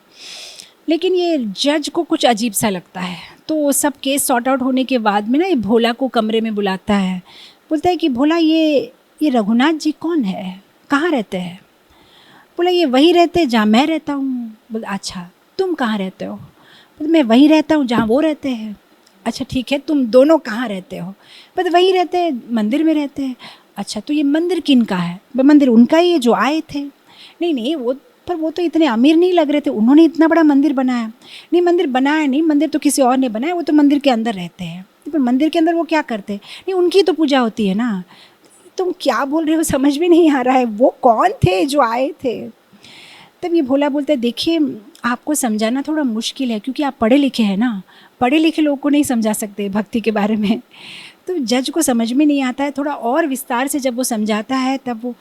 लेकिन ये जज को कुछ अजीब सा लगता है। तो सब केस सॉर्ट आउट होने के बाद में ना ये भोला को कमरे में बुलाता है, बोलता है कि भोला ये रघुनाथ जी कौन है, कहाँ रहते हैं? बोला ये वही रहते जहाँ मैं रहता हूँ। बोला अच्छा तुम कहाँ रहते हो? बोला मैं वहीं रहता हूँ जहाँ वो रहते हैं। अच्छा ठीक है, तुम दोनों कहाँ रहते हो? बोला वहीं रहते हैं, मंदिर में रहते हैं। अच्छा तो ये मंदिर किन का है? मंदिर उनका ही है जो आए थे। नहीं वो तो इतने अमीर नहीं लग रहे थे, उन्होंने इतना बड़ा मंदिर बनाया। नहीं मंदिर बनाया नहीं, मंदिर तो किसी और ने बनाया, वो तो मंदिर के अंदर रहते हैं। पर मंदिर के अंदर वो क्या करते हैं? नहीं उनकी तो पूजा होती है ना। तुम क्या बोल रहे हो, समझ में नहीं आ रहा है, वो कौन थे जो आए थे? तब ये भोला बोलते देखिए आपको समझाना थोड़ा मुश्किल है क्योंकि आप पढ़े लिखे हैं ना, पढ़े लिखे लोग को नहीं समझा सकते भक्ति के बारे में। तो जज को समझ में नहीं आता है, थोड़ा और विस्तार से जब वो समझाता है तब वो,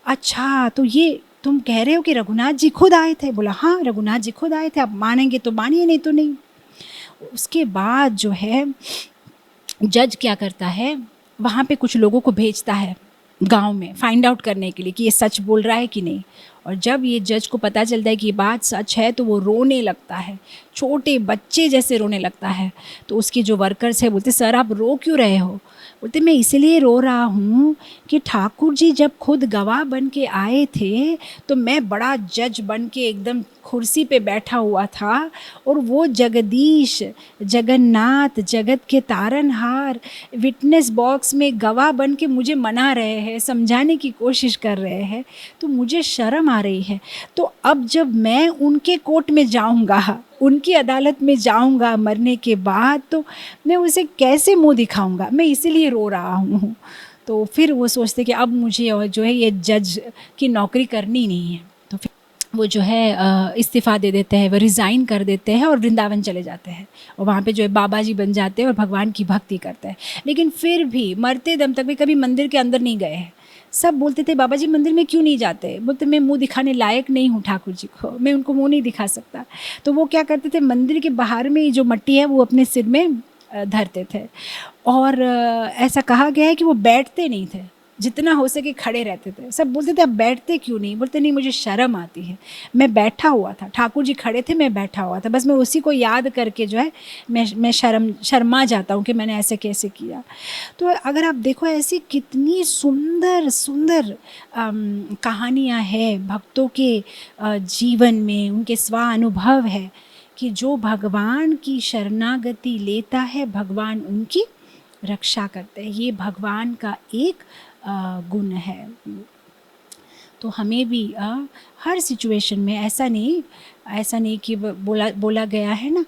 अच्छा तो ये तुम कह रहे हो कि रघुनाथ जी खुद आए थे? बोला हाँ रघुनाथ जी खुद आए थे, आप मानेंगे तो मानिए नहीं तो नहीं। उसके बाद जो है जज क्या करता है, वहाँ पे कुछ लोगों को भेजता है गांव में फाइंड आउट करने के लिए कि ये सच बोल रहा है कि नहीं। और जब ये जज को पता चलता है कि ये बात सच है तो वो रोने लगता है, छोटे बच्चे जैसे रोने लगता है। तो उसके जो वर्कर्स हैं बोलते सर आप रो क्यों रहे हो? बोलते मैं इसलिए रो रहा हूँ कि ठाकुर जी जब खुद गवाह बन के आए थे तो मैं बड़ा जज बन के एकदम कुर्सी पे बैठा हुआ था और वो जगदीश जगन्नाथ जगत के तारनहार विटनेस बॉक्स में गवाह बन के मुझे मना रहे हैं, समझाने की कोशिश कर रहे हैं, तो मुझे शर्म आ रही है। तो अब जब मैं उनके कोर्ट में जाऊंगा, उनकी अदालत में जाऊंगा मरने के बाद, तो मैं उसे कैसे मुंह दिखाऊंगा? मैं इसीलिए रो रहा हूँ। तो फिर वो सोचते कि अब मुझे जो है ये जज की नौकरी करनी नहीं है। तो फिर वो जो है इस्तीफ़ा दे देते हैं, वो रिज़ाइन कर देते हैं और वृंदावन चले जाते हैं और वहाँ पे जो है बाबा जी बन जाते हैं और भगवान की भक्ति करते हैं। लेकिन फिर भी मरते दम तक भी कभी मंदिर के अंदर नहीं गए हैं। सब बोलते थे बाबा जी मंदिर में क्यों नहीं जाते? बोलते मैं मुंह दिखाने लायक नहीं हूँ ठाकुर जी को, मैं उनको मुंह नहीं दिखा सकता। तो वो क्या करते थे, मंदिर के बाहर में जो मट्टी है वो अपने सिर में धरते थे। और ऐसा कहा गया है कि वो बैठते नहीं थे, जितना हो सके खड़े रहते थे। सब बोलते थे आप बैठते क्यों नहीं? बोलते नहीं मुझे शर्म आती है। मैं बैठा हुआ था, ठाकुर जी खड़े थे, मैं बैठा हुआ था, बस मैं उसी को याद करके जो है मैं शर्मा जाता हूँ कि मैंने ऐसे कैसे किया। तो अगर आप देखो ऐसी कितनी सुंदर सुंदर कहानियाँ हैं भक्तों के जीवन में, उनके स्वानुभव है कि जो भगवान की शरणागति लेता है भगवान उनकी रक्षा करते हैं। ये भगवान का एक गुण है। तो हमें भी हर सिचुएशन में ऐसा नहीं कि बोला गया है ना,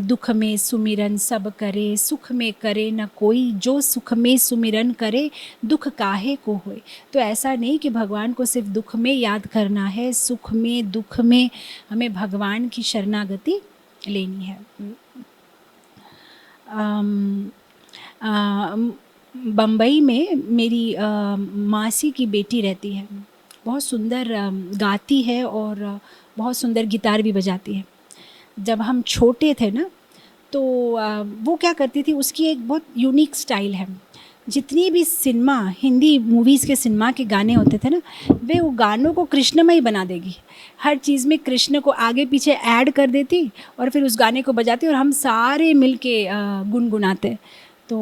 दुख में सुमिरन सब करे, सुख में करे न कोई, जो सुख में सुमिरन करे दुख काहे को होए। तो ऐसा नहीं कि भगवान को सिर्फ दुख में याद करना है, सुख में दुख में हमें भगवान की शरणागति लेनी है। बम्बई में मेरी मासी की बेटी रहती है, बहुत सुंदर गाती है और बहुत सुंदर गिटार भी बजाती है। जब हम छोटे थे ना तो वो क्या करती थी, उसकी एक बहुत यूनिक स्टाइल है। जितनी भी सिनेमा, हिंदी मूवीज़ के सिनेमा के गाने होते थे ना, वे वो गानों को कृष्णमय बना देगी। हर चीज़ में कृष्ण को आगे पीछे ऐड कर देती और फिर उस गाने को बजाती और हम सारे मिल के गुनगुनाते। तो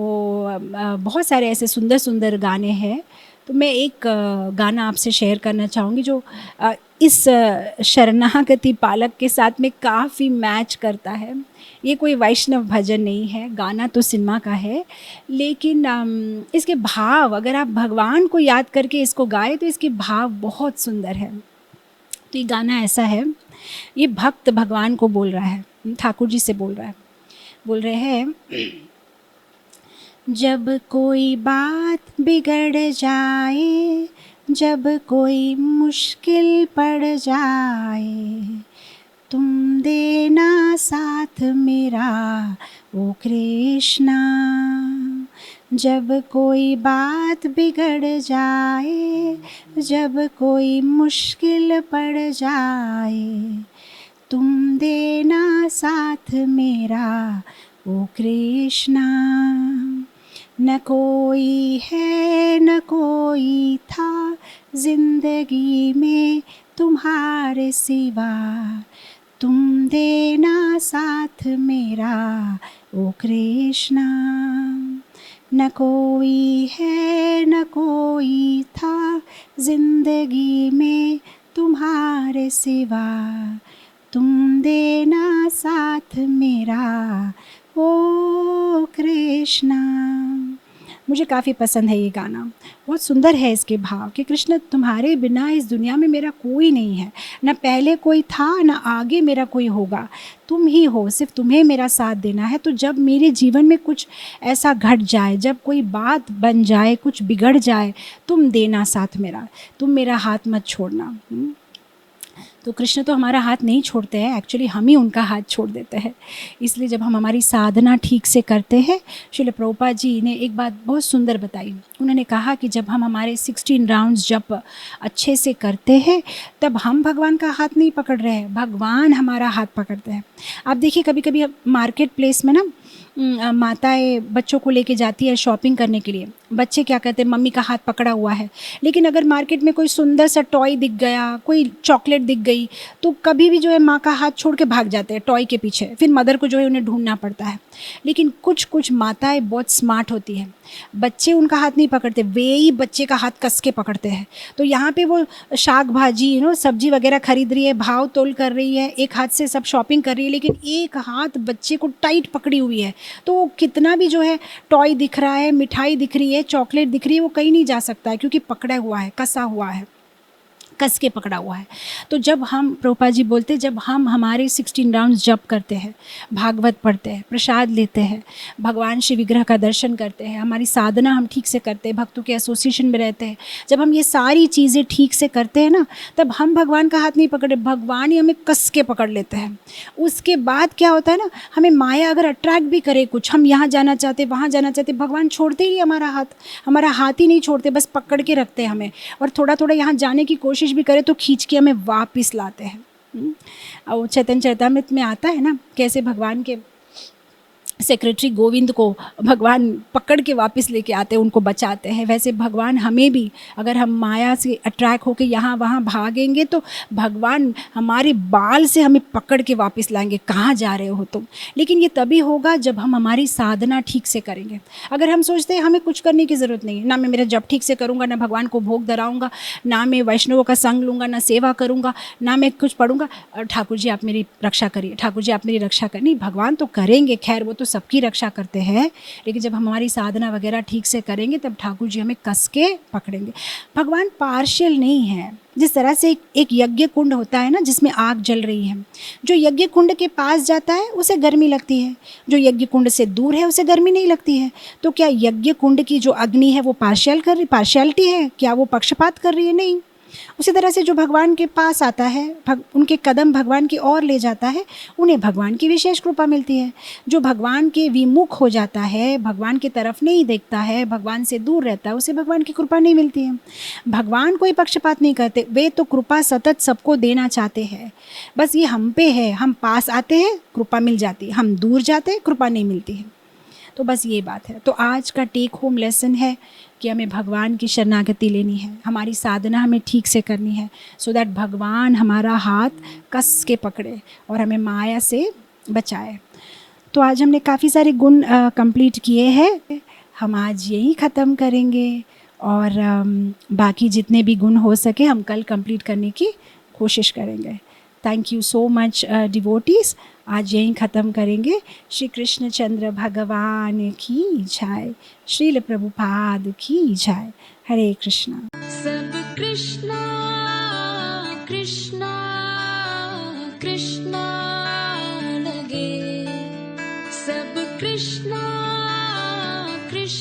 बहुत सारे ऐसे सुंदर सुंदर गाने हैं। तो मैं एक गाना आपसे शेयर करना चाहूँगी जो इस शरणागति पालक के साथ में काफ़ी मैच करता है। ये कोई वैष्णव भजन नहीं है, गाना तो सिनेमा का है, लेकिन इसके भाव, अगर आप भगवान को याद करके इसको गाए तो इसके भाव बहुत सुंदर है। तो ये गाना ऐसा है, ये भक्त भगवान को बोल रहा है, ठाकुर जी से बोल रहा है, बोल रहे हैं, जब कोई बात बिगड़ जाए, जब कोई मुश्किल पड़ जाए, तुम देना साथ मेरा ओ कृष्णा। जब कोई बात बिगड़ जाए, जब कोई मुश्किल पड़ जाए, तुम देना साथ मेरा ओ कृष्णा। न कोई है न कोई था जिंदगी में तुम्हारे सिवा, तुम देना साथ मेरा ओ कृष्णा। न कोई है न कोई था जिंदगी में तुम्हारे सिवा, तुम देना साथ मेरा ओ कृष्णा। मुझे काफ़ी पसंद है ये गाना, बहुत सुंदर है इसके भाव कि कृष्ण तुम्हारे बिना इस दुनिया में मेरा कोई नहीं है, न पहले कोई था न आगे मेरा कोई होगा, तुम ही हो, सिर्फ तुम्हें मेरा साथ देना है। तो जब मेरे जीवन में कुछ ऐसा घट जाए, जब कोई बात बन जाए, कुछ बिगड़ जाए, तुम देना साथ मेरा, तुम मेरा हाथ मत छोड़ना। तो कृष्ण तो हमारा हाथ नहीं छोड़ते हैं, एक्चुअली हम ही उनका हाथ छोड़ देते हैं। इसलिए जब हम हमारी साधना ठीक से करते हैं, श्रील प्रभुपाद जी ने एक बात बहुत सुंदर बताई। उन्होंने कहा कि जब हम हमारे 16 राउंड्स जब अच्छे से करते हैं, तब हम भगवान का हाथ नहीं पकड़ रहे हैं, भगवान हमारा हाथ पकड़ते हैं। आप देखिए कभी कभी मार्केट प्लेस में ना माताएं बच्चों को लेके जाती है शॉपिंग करने के लिए, बच्चे क्या कहते हैं, मम्मी का हाथ पकड़ा हुआ है। लेकिन अगर मार्केट में कोई सुंदर सा टॉय दिख गया, कोई चॉकलेट दिख गई, तो कभी भी जो है माँ का हाथ छोड़ के भाग जाते हैं टॉय के पीछे, फिर मदर को जो है उन्हें ढूंढना पड़ता है। लेकिन कुछ कुछ माताएं बहुत स्मार्ट होती हैं, बच्चे उनका हाथ नहीं पकड़ते, वे ही बच्चे का हाथ कस के पकड़ते हैं। तो यहाँ पे वो शाक भाजी सब्जी वगैरह खरीद रही है, भाव तोल कर रही है, एक हाथ से सब शॉपिंग कर रही है, लेकिन एक हाथ बच्चे को टाइट पकड़ी हुई है। तो कितना भी जो है टॉय दिख रहा है, मिठाई दिख रही है, चॉकलेट दिख रही है, वो कहीं नहीं जा सकता है, क्योंकि पकड़ा हुआ है, कसा हुआ है, कस के पकड़ा हुआ है। तो जब हम, प्रभुपाद जी बोलते, जब हम हमारे 16 राउंड्स जप करते हैं, भागवत पढ़ते हैं, प्रसाद लेते हैं, भगवान श्री विग्रह का दर्शन करते हैं, हमारी साधना हम ठीक से करते हैं, भक्तों के एसोसिएशन में रहते हैं, जब हम ये सारी चीज़ें ठीक से करते हैं ना, तब हम भगवान का हाथ नहीं पकड़े, भगवान ही हमें कस के पकड़ लेते हैं। उसके बाद क्या होता है ना, हमें माया अगर अट्रैक्ट भी करे कुछ, हम यहाँ जाना चाहते, वहाँ जाना चाहते, भगवान छोड़ते ही नहीं हमारा हाथ ही नहीं छोड़ते, बस पकड़ के रखते हैं हमें। और थोड़ा थोड़ा यहाँ जाने की कोशिश भी करे तो खींच के हमें वापस लाते हैं। और चैतन्य चरितामृत में आता है ना, कैसे भगवान के सेक्रेटरी गोविंद को भगवान पकड़ के वापस लेके आते हैं, उनको बचाते हैं, वैसे भगवान हमें भी, अगर हम माया से अट्रैक्ट होके यहाँ वहाँ भागेंगे तो भगवान हमारे बाल से हमें पकड़ के वापस लाएंगे, कहाँ जा रहे हो तुम। लेकिन ये तभी होगा जब हम हमारी साधना ठीक से करेंगे। अगर हम सोचते हैं हमें कुछ करने की ज़रूरत नहीं है, ना मैं मेरा जप ठीक से करूँगा, ना भगवान को भोग धराऊँगा, ना मैं वैष्णवों का संग लूँगा, ना सेवा करूँगा, ना मैं कुछ पढ़ूँगा, ठाकुर जी आप मेरी रक्षा करिए, ठाकुर जी आप मेरी रक्षा करिए, नहीं, भगवान तो करेंगे, खैर वो तो सबकी रक्षा करते हैं, लेकिन जब हमारी साधना वगैरह ठीक से करेंगे तब ठाकुर जी हमें कस के पकड़ेंगे। भगवान पार्शियल नहीं है। जिस तरह से एक यज्ञ कुंड होता है ना, जिसमें आग जल रही है, जो यज्ञ कुंड के पास जाता है उसे गर्मी लगती है, जो यज्ञ कुंड से दूर है उसे गर्मी नहीं लगती है। तो क्या यज्ञ कुंड की जो अग्नि है वो पार्शियलिटी है? क्या वो पक्षपात कर रही है? नहीं। उसी तरह से जो भगवान के पास आता है, उनके कदम भगवान की ओर ले जाता है, उन्हें भगवान की विशेष कृपा मिलती है। जो भगवान के विमुख हो जाता है, भगवान की तरफ नहीं देखता है, भगवान से दूर रहता है, उसे भगवान की कृपा नहीं मिलती है। भगवान कोई पक्षपात नहीं करते, वे तो कृपा सतत सबको देना चाहते हैं। बस ये हम पे है, हम पास आते हैं कृपा मिल जाती है, हम दूर जाते हैं कृपा नहीं मिलती है। तो बस ये बात है। तो आज का टेक होम लेसन है कि हमें भगवान की शरणागति लेनी है, हमारी साधना हमें ठीक से करनी है, सो दैट भगवान हमारा हाथ कस के पकड़े और हमें माया से बचाए। तो आज हमने काफ़ी सारे गुण कंप्लीट किए हैं, हम आज यही ख़त्म करेंगे और बाकी जितने भी गुण हो सके हम कल कंप्लीट करने की कोशिश करेंगे। Thank you so much devotees. आज यहीं ख़त्म करेंगे। श्री कृष्ण चंद्र भगवान की जय, श्रील प्रभुपाद की जय। हरे कृष्णा। सब कृष्णा कृष्णा कृष्णा लगे, सब कृष्णा कृष्णा